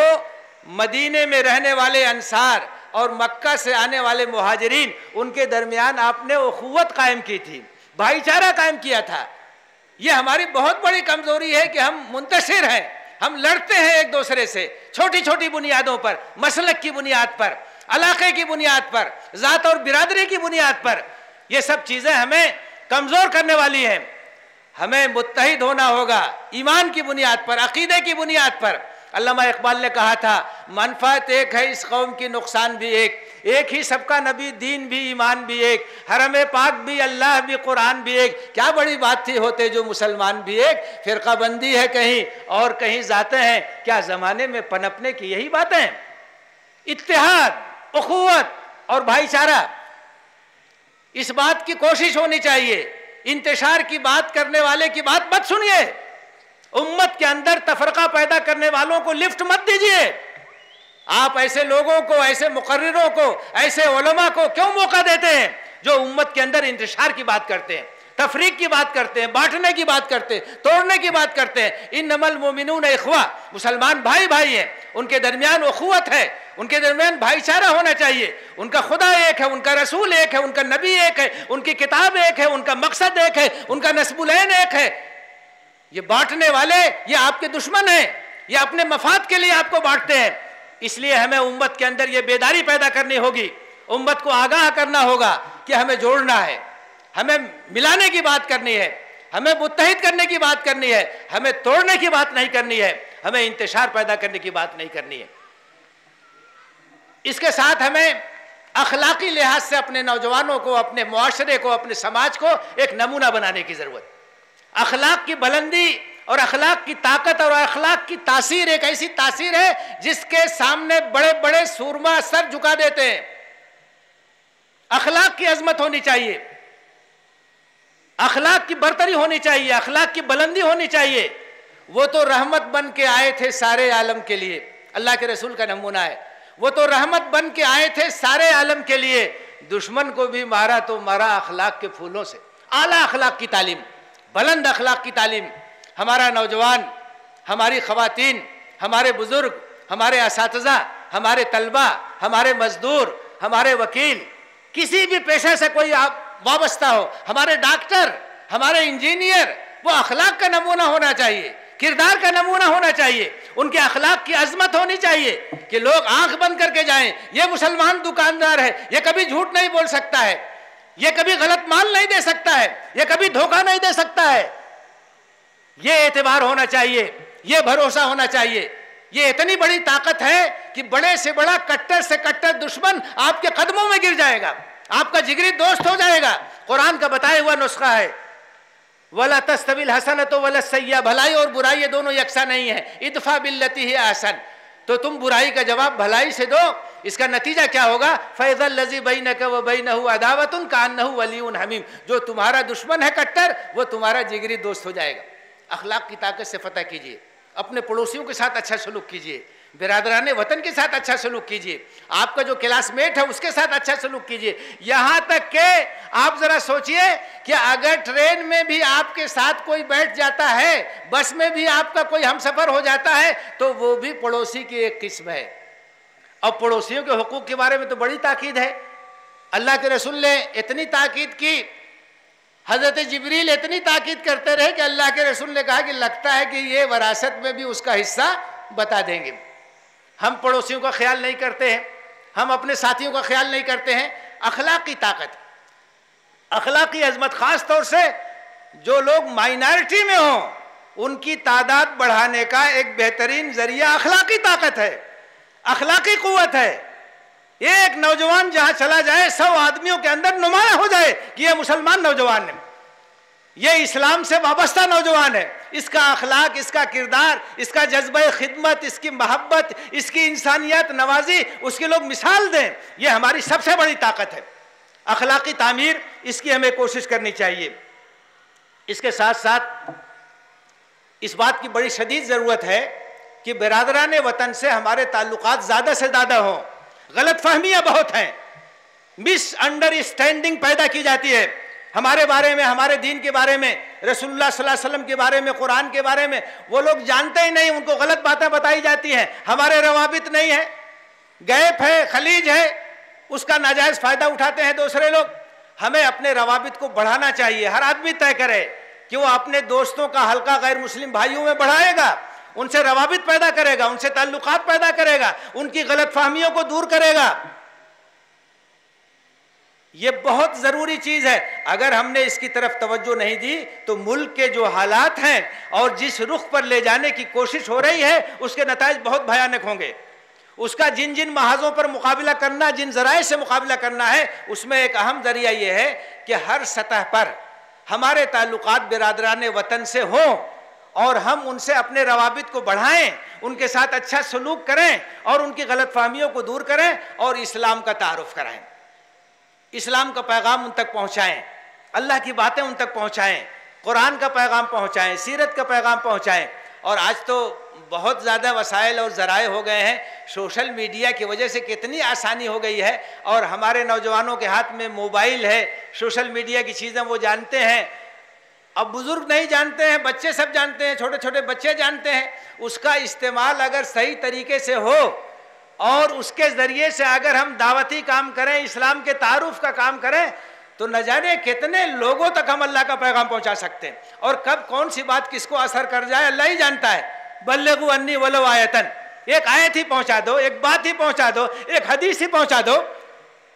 मदीने में रहने वाले अंसार और मक्का से आने वाले मुहाजिरीन, उनके दरमियान आपने उख़ुव्वत कायम की थी, भाईचारा कायम किया था। ये हमारी बहुत बड़ी कमज़ोरी है कि हम मुंतशिर हैं, हम लड़ते हैं एक दूसरे से छोटी छोटी बुनियादों पर, मसलक की बुनियाद पर, इलाके की बुनियाद पर, ज़ात और बिरादरी की बुनियाद पर। ये सब चीज़ें हमें कमज़ोर करने वाली हैं। हमें मुत्तहिद होना होगा ईमान की बुनियाद पर, अक़ीदे की बुनियाद पर। अल्लामा इकबाल ने कहा था, मनफ़ात एक है इस कौम की, नुकसान भी एक ही सबका नबी, दीन भी ईमान भी एक, हरम पाक भी, अल्लाह भी, कुरान भी एक। क्या बड़ी बात थी होते जो मुसलमान भी एक, फ़िरक़ाबंदी है कहीं और कहीं ज़ातें हैं, क्या ज़माने में पनपने की यही बातें हैं? इत्तेहाद, उख़ुव्वत और भाईचारा, इस बात की कोशिश होनी चाहिए। इंतशार की बात करने वाले की बात मत सुनिए, उम्मत के अंदर तफरका पैदा करने वालों को लिफ्ट मत दीजिए। आप ऐसे लोगों को, ऐसे मुकर्रिरों को, ऐसे उलमा को क्यों मौका देते हैं जो उम्मत के अंदर इंतशार की बात करते हैं, तफरीक की बात करते हैं, बांटने की बात करते हैं, तोड़ने की बात करते हैं? इन्नमल मोमिनून इख्वा, मुसलमान भाई भाई हैं, उनके दरमियान उख़ुव्वत है, उनके दरमियान भाईचारा होना चाहिए। उनका खुदा एक है, उनका रसूल एक है, उनका नबी एक है, उनकी किताब एक है, उनका मकसद एक है, उनका नस्बुलैन एक है। ये बांटने वाले ये आपके दुश्मन हैं, ये अपने मफाद के लिए आपको बांटते हैं। इसलिए हमें उम्मत के अंदर ये बेदारी पैदा करनी होगी, उम्मत को आगाह करना होगा कि हमें जोड़ना है, हमें मिलाने की बात करनी है, हमें मुत्तहिद करने की बात करनी है, हमें तोड़ने की बात नहीं करनी है, हमें इंतशार पैदा करने की बात नहीं करनी है। इसके साथ हमें अखलाकी लिहाज से अपने नौजवानों को, अपने मुआशरे को, अपने समाज को एक नमूना बनाने की ज़रूरत। अखलाक की बुलंदी
और अखलाक की ताकत और अखलाक की तासीर एक ऐसी तासीर है जिसके सामने बड़े बड़े सूरमा सर झुका देते हैं। अखलाक की अजमत होनी चाहिए, अखलाक की बरतरी होनी चाहिए, अखलाक की बुलंदी होनी चाहिए। वो तो रहमत बन के आए थे सारे आलम के लिए, अल्लाह के रसूल का नमूना है। वो तो रहमत बन के आए थे सारे आलम के लिए, दुश्मन को भी मारा तो मारा अखलाक के फूलों से। आला अखलाक की तालीम, बुलंद अखलाक की तालीम हमारा नौजवान, हमारी ख़वातीन, हमारे बुजुर्ग, हमारे असातिज़ा, हमारे तलबा, हमारे मजदूर, हमारे वकील, किसी भी पेशे से कोई वाबस्ता हो, हमारे डॉक्टर, हमारे इंजीनियर, वो अखलाक का नमूना होना चाहिए, किरदार का नमूना होना चाहिए, उनके अखलाक की अजमत होनी चाहिए कि लोग आंख बंद करके जाएं, ये मुसलमान दुकानदार है, ये कभी झूठ नहीं बोल सकता है, ये कभी गलत माल नहीं दे सकता है, ये कभी धोखा नहीं दे सकता है। ये एतबार होना चाहिए, ये भरोसा होना चाहिए। ये इतनी बड़ी ताकत है कि बड़े से बड़ा, कट्टर से कट्टर दुश्मन आपके कदमों में गिर जाएगा, आपका जिगरी दोस्त हो जाएगा। कुरान का बताया हुआ नुस्खा है, वला तस्तविल हसनत वला सय्या, भलाई और बुराई ये दोनों यकसा नहीं है। इदफा बिल्लती ही ahsan, तो तुम बुराई का जवाब भलाई से दो, इसका नतीजा क्या होगा? फैज़ल लज़ी बैनक व बैनहु अदावतुन कान्नहु वलियुन हमीम, जो तुम्हारा दुश्मन है कट्टर, वो तुम्हारा जिगरी दोस्त हो जाएगा। अखलाक की ताकत से फतह कीजिए, अपने पड़ोसियों के साथ अच्छा सलूक कीजिए, बिरादरान वतन के साथ अच्छा सलूक कीजिए, आपका जो क्लासमेट है उसके साथ अच्छा सलूक कीजिए। यहाँ तक कि आप ज़रा सोचिए कि अगर ट्रेन में भी आपके साथ कोई बैठ जाता है, बस में भी आपका कोई हमसफ़र हो जाता है, तो वो भी पड़ोसी की एक किस्म है। अब पड़ोसियों के हुकूक के बारे में तो बड़ी ताकीद है। अल्लाह के रसूल ने इतनी ताकीद की, हज़रत जिब्रील इतनी ताकीद करते रहे कि अल्लाह के रसूल ने कहा कि लगता है कि ये वरासत में भी उसका हिस्सा बता देंगे। हम पड़ोसियों का ख्याल नहीं करते हैं, हम अपने साथियों का ख्याल नहीं करते हैं। अखलाक की ताकत, अखलाक की अजमत, ख़ास तौर से जो लोग माइनॉरिटी में हों उनकी तादाद बढ़ाने का एक बेहतरीन ज़रिया अखलाकी ताकत है, अखलाकी क़ुव्वत है। एक नौजवान जहाँ चला जाए 100 आदमियों के अंदर नुमाया हो जाए कि ये मुसलमान नौजवान है, ये इस्लाम से वाबस्ता नौजवान है, इसका अखलाक, इसका किरदार, इसका जज्बा खिदमत, इसकी मोहब्बत, इसकी इंसानियत नवाजी, उसके लोग मिसाल दें। ये हमारी सबसे बड़ी ताकत है। अखलाकी तामीर, इसकी हमें कोशिश करनी चाहिए। इसके साथ साथ इस बात की बड़ी शदीद ज़रूरत है कि बिरादरान वतन से हमारे ताल्लुकात ज़्यादा से ज़्यादा हों। गलत फहमियाँ बहुत हैं, मिसअंडरस्टैंडिंग पैदा की जाती है हमारे बारे में, हमारे दीन के बारे में, रसूलुल्लाह सल्लल्लाहु अलैहि वसल्लम के बारे में, कुरान के बारे में। वो लोग जानते ही नहीं, उनको गलत बातें बताई जाती हैं। हमारे रवाबित नहीं है, गैप है, खलीज है, उसका नाजायज़ फ़ायदा उठाते हैं दूसरे लोग। हमें अपने रवाबित को बढ़ाना चाहिए। हर आदमी तय करे कि वो अपने दोस्तों का हल्का गैर मुस्लिम भाइयों में बढ़ाएगा, उनसे रवाबित पैदा करेगा, उनसे ताल्लुकात पैदा करेगा, उनकी गलत फहमियों को दूर करेगा। ये बहुत ज़रूरी चीज़ है। अगर हमने इसकी तरफ तवज्जो नहीं दी तो मुल्क के जो हालात हैं और जिस रुख पर ले जाने की कोशिश हो रही है उसके नताइज बहुत भयानक होंगे। उसका जिन जिन महाजों पर मुकाबला करना, जिन ज़राए से मुकाबला करना है, उसमें एक अहम ज़रिया ये है कि हर सतह पर हमारे ताल्लुकात बिरादरान वतन से हों और हम उनसे अपने रवाबित को बढ़ाएं, उनके साथ अच्छा सलूक करें और उनकी गलत फहमियों को दूर करें और इस्लाम का तारुफ कराएं, इस्लाम का पैगाम उन तक पहुँचाएँ, अल्लाह की बातें उन तक पहुँचाएँ, कुरान का पैगाम पहुँचाएँ, सीरत का पैगाम पहुँचाएँ। और आज तो बहुत ज़्यादा वसाइल और ज़राए हो गए हैं, सोशल मीडिया की वजह से कितनी आसानी हो गई है। और हमारे नौजवानों के हाथ में मोबाइल है, सोशल मीडिया की चीज़ें वो जानते हैं। अब बुज़ुर्ग नहीं जानते हैं, बच्चे सब जानते हैं, छोटे छोटे बच्चे जानते हैं। उसका इस्तेमाल अगर सही तरीके से हो और उसके ज़रिए से अगर हम दावती काम करें, इस्लाम के तारुफ का काम करें, तो न जाने कितने लोगों तक हम अल्लाह का पैगाम पहुंचा सकते हैं। और कब कौन सी बात किसको असर कर जाए अल्लाह ही जानता है। बल्लिगु अन्नी वलो आयतन, एक आयत ही पहुंचा दो, एक बात ही पहुंचा दो, एक हदीस ही पहुंचा दो।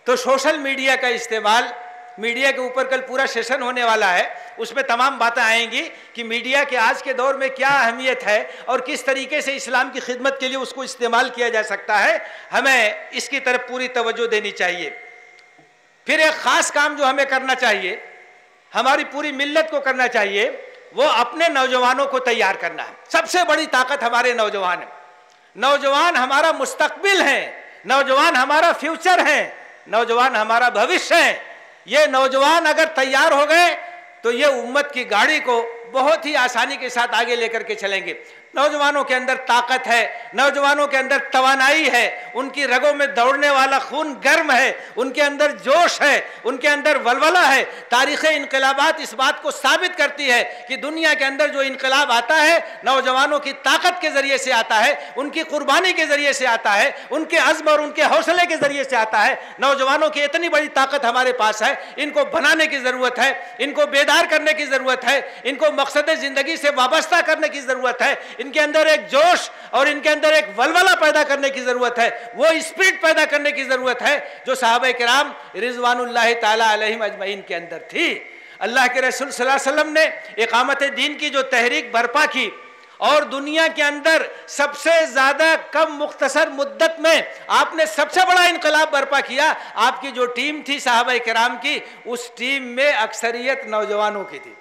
तो सोशल मीडिया का इस्तेमाल, मीडिया के ऊपर कल पूरा सेशन होने वाला है, उसमें तमाम बातें आएंगी कि मीडिया के आज के दौर में क्या अहमियत है और किस तरीके से इस्लाम की खिदमत के लिए उसको इस्तेमाल किया जा सकता है। हमें इसकी तरफ पूरी तवज्जो देनी चाहिए। फिर एक ख़ास काम जो हमें करना चाहिए, हमारी पूरी मिल्लत को करना चाहिए, वो अपने नौजवानों को तैयार करना है। सबसे बड़ी ताकत हमारे नौजवान है। नौजवान हमारा मुस्तकबिल है, नौजवान हमारा फ्यूचर है, नौजवान हमारा भविष्य है। ये नौजवान अगर तैयार हो गए तो ये उम्मत की गाड़ी को बहुत ही आसानी के साथ आगे लेकर के चलेंगे। नौजवानों के अंदर ताकत है, नौजवानों के अंदर तवानाई है, उनकी रगों में दौड़ने वाला खून गर्म है, उनके अंदर जोश है, उनके अंदर वलवला है। तारीख़ इनकलाबात इस बात को साबित करती है कि दुनिया के अंदर जो इनकलाब आता है नौजवानों की ताकत के ज़रिए से आता है, उनकी कुर्बानी के ज़रिए से आता है, उनके अज़्म और उनके हौसले के ज़रिए से आता है। नौजवानों की इतनी बड़ी ताकत हमारे पास है, इनको बनाने की ज़रूरत है, इनको बेदार करने की ज़रूरत है, इनको मकसद ज़िंदगी से वाबस्ता करने की ज़रूरत है, इनके अंदर एक जोश और इनके अंदर एक वलवला पैदा करने की जरूरत है, वो स्पिरिट पैदा करने की जरूरत है जो सहाबा किराम रिज़वानुल्लाहि ताला अलैहिम अजमईन के अंदर थी। अल्लाह के रसूल सल्लल्लाहु अलैहि वसल्लम ने इकामत दीन की जो तहरीक बर्पा की और दुनिया के अंदर सबसे ज्यादा कम मुख्तसर मुद्दत में आपने सबसे बड़ा इनकलाब बर्पा किया। आपकी जो टीम थी सहाबा किराम की, उस टीम में अक्सरियत नौजवानों की थी।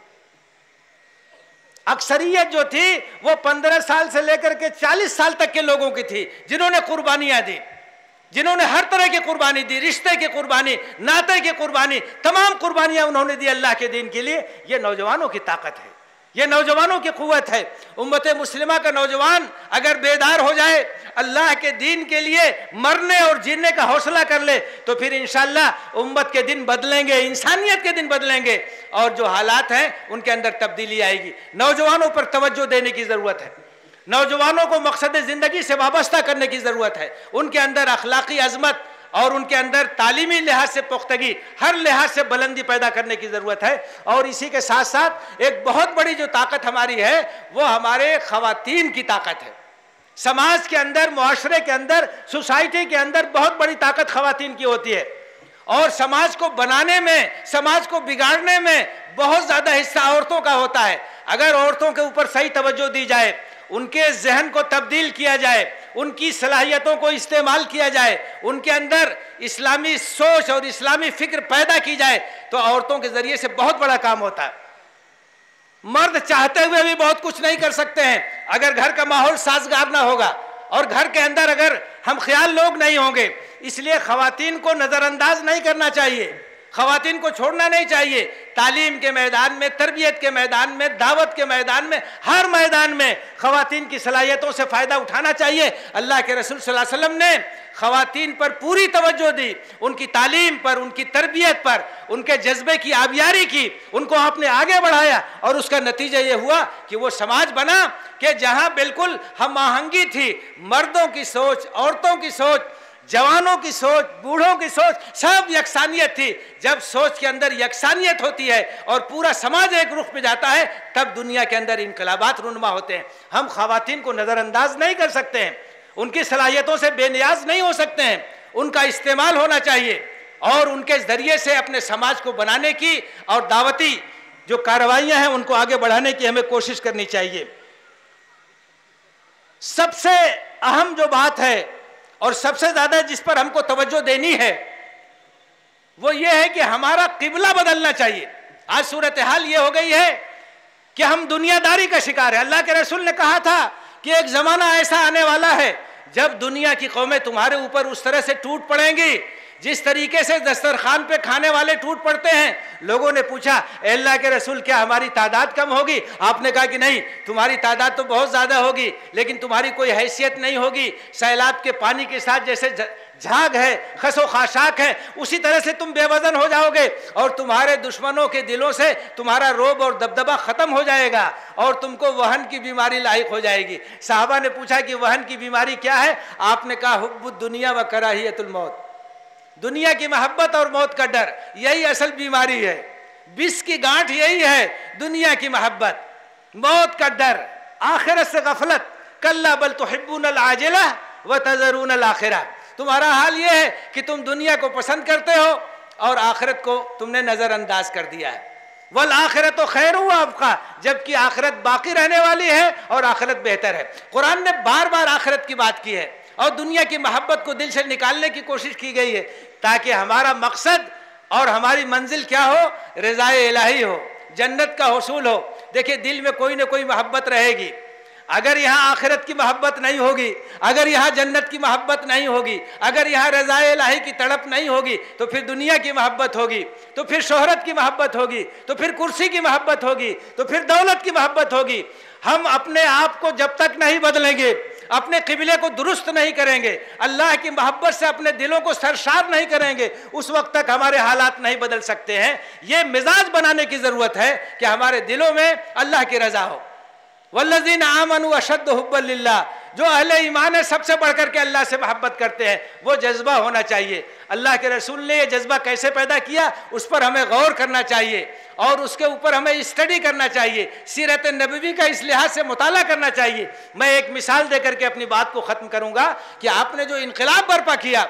अक्सरियत जो थी वो 15 साल से लेकर के 40 साल तक के लोगों की थी, जिन्होंने कुर्बानियां दी, जिन्होंने हर तरह की कुर्बानी दी, रिश्ते की कुर्बानी, नाते की कुर्बानी, तमाम कुर्बानियां उन्होंने दी अल्लाह के दीन के लिए। ये नौजवानों की ताकत है, ये नौजवानों की कुव्वत है। उम्मत मुस्लिमा का नौजवान अगर बेदार हो जाए, अल्लाह के दीन के लिए मरने और जीने का हौसला कर ले, तो फिर इंशाअल्लाह उम्मत के दिन बदलेंगे, इंसानियत के दिन बदलेंगे और जो हालात हैं उनके अंदर तब्दीली आएगी। नौजवानों पर तवज्जो देने की ज़रूरत है, नौजवानों को मकसद ज़िंदगी से वाबस्ता करने की ज़रूरत है, उनके अंदर अखलाकी अज़मत और उनके अंदर तालीमी लिहाज से पुख्तगी, हर लिहाज से बुलंदी पैदा करने की ज़रूरत है। और इसी के साथ साथ एक बहुत बड़ी जो ताकत हमारी है वो हमारे ख़वातीन की ताकत है। समाज के अंदर, मुआशरे के अंदर, सोसाइटी के अंदर बहुत बड़ी ताकत ख़वातीन की होती है और समाज को बनाने में, समाज को बिगाड़ने में बहुत ज़्यादा हिस्सा औरतों का होता है। अगर औरतों के ऊपर सही तवज्जो दी जाए, उनके जहन को तब्दील किया जाए, उनकी सलाहियतों को इस्तेमाल किया जाए, उनके अंदर इस्लामी सोच और इस्लामी फिक्र पैदा की जाए, तो औरतों के ज़रिए से बहुत बड़ा काम होता है। मर्द चाहते हुए भी बहुत कुछ नहीं कर सकते हैं अगर घर का माहौल साजगार ना होगा और घर के अंदर अगर हम ख्याल लोग नहीं होंगे। इसलिए ख़वातीन को नज़रअंदाज नहीं करना चाहिए, ख़वातीन को छोड़ना नहीं चाहिए। तालीम के मैदान में, तरबियत के मैदान में, दावत के मैदान में, हर मैदान में ख़वातीन की सलाहियतों से फ़ायदा उठाना चाहिए। अल्लाह के रसूल सल्लल्लाहु अलैहि वसल्लम ने ख़वातीन पर पूरी तवज्जो दी, उनकी तालीम पर, उनकी तरबियत पर, उनके जज्बे की आबियारी की, उनको आपने आगे बढ़ाया और उसका नतीजा ये हुआ कि वो समाज बना कि जहाँ बिल्कुल हम आहंगी थी, मर्दों की सोच, औरतों की सोच, जवानों की सोच, बूढ़ों की सोच, सब यकसानियत थी। जब सोच के अंदर यकसानियत होती है और पूरा समाज एक रुख पे जाता है, तब दुनिया के अंदर इनकलाबात रुनमा होते हैं। हम ख़वातीन को नज़रअंदाज नहीं कर सकते हैं, उनकी सलाहियतों से बेनियाज नहीं हो सकते हैं, उनका इस्तेमाल होना चाहिए और उनके ज़रिए से अपने समाज को बनाने की और दावती जो कार्रवाइयाँ हैं उनको आगे बढ़ाने की हमें कोशिश करनी चाहिए। सबसे अहम जो बात है और सबसे ज्यादा जिस पर हमको तवज्जो देनी है वो ये है कि हमारा किबला बदलना चाहिए। आज सूरत हाल ये हो गई है कि हम दुनियादारी का शिकार है। अल्लाह के रसूल ने कहा था कि एक जमाना ऐसा आने वाला है जब दुनिया की कौमें तुम्हारे ऊपर उस तरह से टूट पड़ेंगी जिस तरीके से दस्तरखान पे खाने वाले टूट पड़ते हैं। लोगों ने पूछा, अल्लाह के रसूल क्या हमारी तादाद कम होगी? आपने कहा कि नहीं, तुम्हारी तादाद तो बहुत ज़्यादा होगी लेकिन तुम्हारी कोई हैसियत नहीं होगी। सैलाब के पानी के साथ जैसे झाग है, खसो खाशाक है, उसी तरह से तुम बेवजन हो जाओगे और तुम्हारे दुश्मनों के दिलों से तुम्हारा रोब और दबदबा ख़त्म हो जाएगा और तुमको वहन की बीमारी लायक हो जाएगी। साहबा ने पूछा कि वहन की बीमारी क्या है? आपने कहा हुब्बुद दुनिया व कराहियतुल मौत, दुनिया की मोहब्बत और मौत का डर, यही असल बीमारी है। विष की गांठ यही है, दुनिया की मोहब्बत, मौत का डर, आखिरत से गफलत। कल्ला बल तुहिब्बूनल आजिला व तज़रूनल आखिरा। तुम्हारा हाल ये है कि तुम दुनिया को पसंद करते हो और आखिरत को तुमने नज़रअंदाज कर दिया है। वल आखिरत तो खैर हुआ आपका, जबकि आखिरत बाकी रहने वाली है और आखिरत बेहतर है। कुरान ने बार बार आखिरत की बात की है और दुनिया की मोहब्बत को दिल से निकालने की कोशिश की गई है ताकि हमारा मकसद और हमारी मंजिल क्या हो? रज़ाए इलाही हो, जन्नत का हुसूल हो। देखिए दिल में कोई ना कोई मोहब्बत रहेगी। अगर यहाँ आखिरत की मोहब्बत नहीं होगी, अगर यहाँ जन्नत की मोहब्बत नहीं होगी, अगर यहाँ रज़ाए इलाही की तड़प नहीं होगी, तो फिर दुनिया की मोहब्बत होगी, तो फिर शोहरत की मोहब्बत होगी, तो फिर कुर्सी की मोहब्बत होगी, तो फिर दौलत की मोहब्बत होगी। हम अपने आप को जब तक नहीं बदलेंगे, अपने क़िबले को दुरुस्त नहीं करेंगे, अल्लाह की मोहब्बत से अपने दिलों को सरशार नहीं करेंगे, उस वक्त तक हमारे हालात नहीं बदल सकते हैं। ये मिजाज बनाने की ज़रूरत है कि हमारे दिलों में अल्लाह की रज़ा हो। वल्लज़ीना आमनू अशद्दु हुब्बन लिल्लाह, जो अहले ईमान है सबसे बढ़कर के अल्लाह से मोहब्बत करते हैं, वो जज्बा होना चाहिए। अल्लाह के रसूल ने ये जज्बा कैसे पैदा किया, उस पर हमें गौर करना चाहिए और उसके ऊपर हमें स्टडी करना चाहिए, सीरत नबवी का इस लिहाज से मुताला करना चाहिए। मैं एक मिसाल देकर के अपनी बात को ख़त्म करूँगा कि आपने जो इनकलाब बर्पा किया,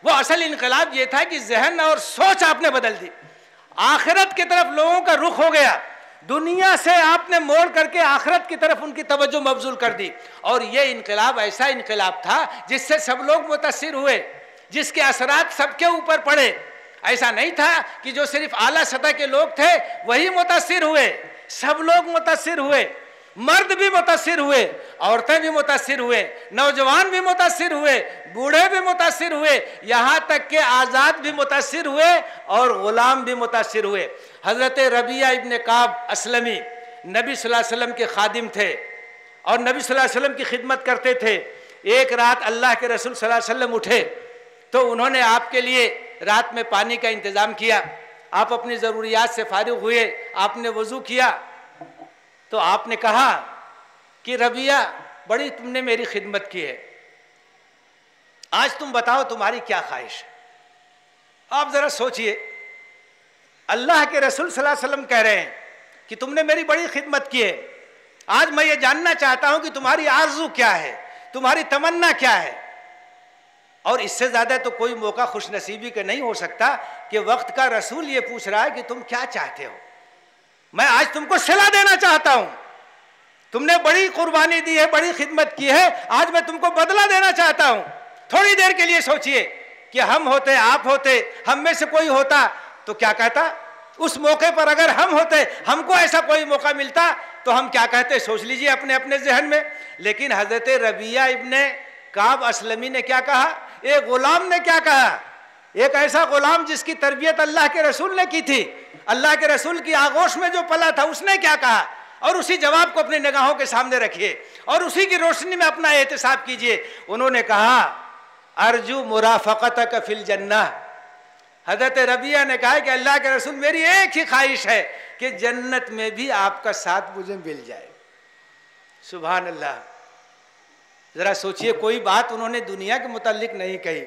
वो असल इनकलाब ये था कि जहन और सोच आपने बदल दी, आखिरत की तरफ लोगों का रुख हो गया, दुनिया से आपने मोड़ करके आखिरत की तरफ उनकी तवज्जो मबजूल कर दी। और ये इनकलाब ऐसा इनकलाब था जिससे सब लोग मुतासिर हुए, जिसके असरात सबके ऊपर पड़े। ऐसा नहीं था कि जो सिर्फ आला सतह के लोग थे वही मुतासिर हुए, सब लोग मुतासिर हुए, मर्द भी मुतासिर हुए, औरतें भी मुतासिर हुए, नौजवान भी मुतासिर हुए, बूढ़े भी मुतासिर हुए, यहाँ तक के आज़ाद भी मुतासिर हुए और ग़ुलाम भी मुतासिर हुए। हज़रत रबिया इब्न काब असलमी नबी सल्लल्लाहु अलैहि वसल्लम के खादिम थे और नबी सल्लल्लाहु अलैहि वसल्लम की खिदमत करते थे। एक रात अल्लाह के रसूल सल्लल्लाहु अलैहि वसल्लम उठे तो उन्होंने आपके लिए रात में पानी का इंतज़ाम किया। आप अपनी ज़रूरियात से फारिग हुए, आपने वज़ू किया तो आपने कहा कि रबिया, बड़ी तुमने मेरी खिदमत की है, आज तुम बताओ तुम्हारी क्या ख्वाहिश है। आप ज़रा सोचिए, अल्लाह के रसूल सल्लल्लाहु अलैहि वसल्लम कह रहे हैं कि तुमने मेरी बड़ी खिदमत की है, आज मैं ये जानना चाहता हूं कि तुम्हारी आरज़ू क्या है, तुम्हारी तमन्ना क्या है। और इससे ज़्यादा तो कोई मौका खुशनसीबी का नहीं हो सकता कि वक्त का रसूल ये पूछ रहा है कि तुम क्या चाहते हो। मैं आज तुमको सिला देना चाहता हूं, तुमने बड़ी कुर्बानी दी है, बड़ी खिदमत की है, आज मैं तुमको बदला देना चाहता हूं। थोड़ी देर के लिए सोचिए कि हम होते, आप होते, हम में से कोई होता तो क्या कहता। उस मौके पर अगर हम होते, हमको ऐसा कोई मौका मिलता तो हम क्या कहते, सोच लीजिए अपने अपने जहन में। लेकिन हजरत रबिया इब्ने काब असलमी ने क्या कहा, एक गुलाम ने क्या कहा, एक ऐसा गुलाम जिसकी तरबियत अल्लाह के रसूल ने की थी, अल्लाह के रसूल की आगोश में जो पला था, उसने क्या कहा। और उसी जवाब को अपनी निगाहों के सामने रखिए और उसी की रोशनी में अपना एहतिसाब कीजिए। उन्होंने कहा, अर्जू मुराफक़तक फिल जन्नह। हज़रत रबिया ने कहा कि अल्लाह के रसूल, मेरी एक ही ख्वाहिश है कि जन्नत में भी आपका साथ मुझे मिल जाए। सुभान अल्लाह। ज़रा सोचिए, कोई बात उन्होंने दुनिया के मुताल्लिक नहीं कही,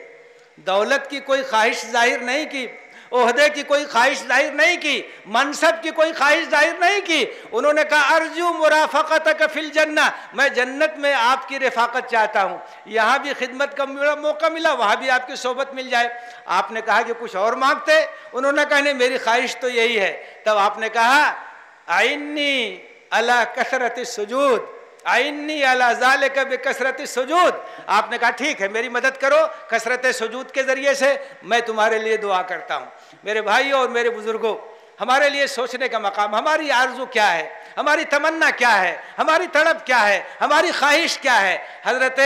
दौलत की कोई ख्वाहिश जाहिर नहीं की, ओहदे की कोई ख्वाहिश जाहिर नहीं की, मनसब की कोई ख्वाहिश जाहिर नहीं की। उन्होंने कहा, अर्जू मुराफक़तक फिल जन्नह, मैं जन्नत में आपकी रफ़ाकत चाहता हूँ, यहाँ भी खिदमत का मौका मिला, वहाँ भी आपकी सोबत मिल जाए। आपने कहा कि कुछ और मांगते, उन्होंने कहा नहीं, मेरी ख्वाहिश तो यही है। तब आपने कहा, आइन्नी अला कसरत सुजूद, आइन्नी अला ज़ालिका बिकसरत सुजूद। आपने कहा ठीक है, मेरी मदद करो, कसरत सुजूद के ज़रिए से मैं तुम्हारे लिए दुआ करता हूँ। मेरे भाइयों और मेरे बुज़ुर्गों, हमारे लिए सोचने का मकाम, हमारी आरज़ू क्या है, हमारी तमन्ना क्या है, हमारी तड़प क्या है, हमारी ख्वाहिश क्या है। हज़रत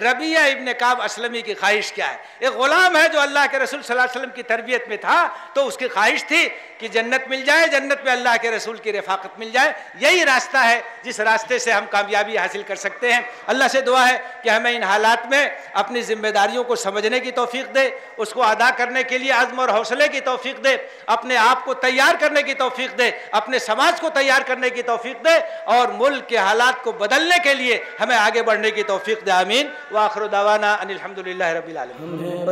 रबिया इब्ने काब असलमी की ख्वाहिश क्या है। एक ग़ुलाम है जो अल्लाह के रसूल सल्लल्लाहु अलैहि वसल्लम की तरबियत में था, तो उसकी ख्वाहिश थी कि जन्नत मिल जाए, जन्नत में अल्लाह के रसूल की रफ़ाकत मिल जाए। यही रास्ता है जिस रास्ते से हम कामयाबी हासिल कर सकते हैं। अल्लाह से दुआ है कि हमें इन हालात में अपनी ज़िम्मेदारियों को समझने की तौफ़ीक़ दे, उसको अदा करने के लिए अज़्म और हौसले की तौफ़ीक़ दे, अपने आप को तैयार करने की तौफ़ीक़ दे, अपने समाज को तैयार करने की तौफ़ीक़ दे और मुल्क के हालात को बदलने के लिए हमें आगे बढ़ने की तौफ़ीक़ दे। आमीन। व आखिर दावाना अनिल हम्दुलिल्लाहि रब्बिल आलमीन।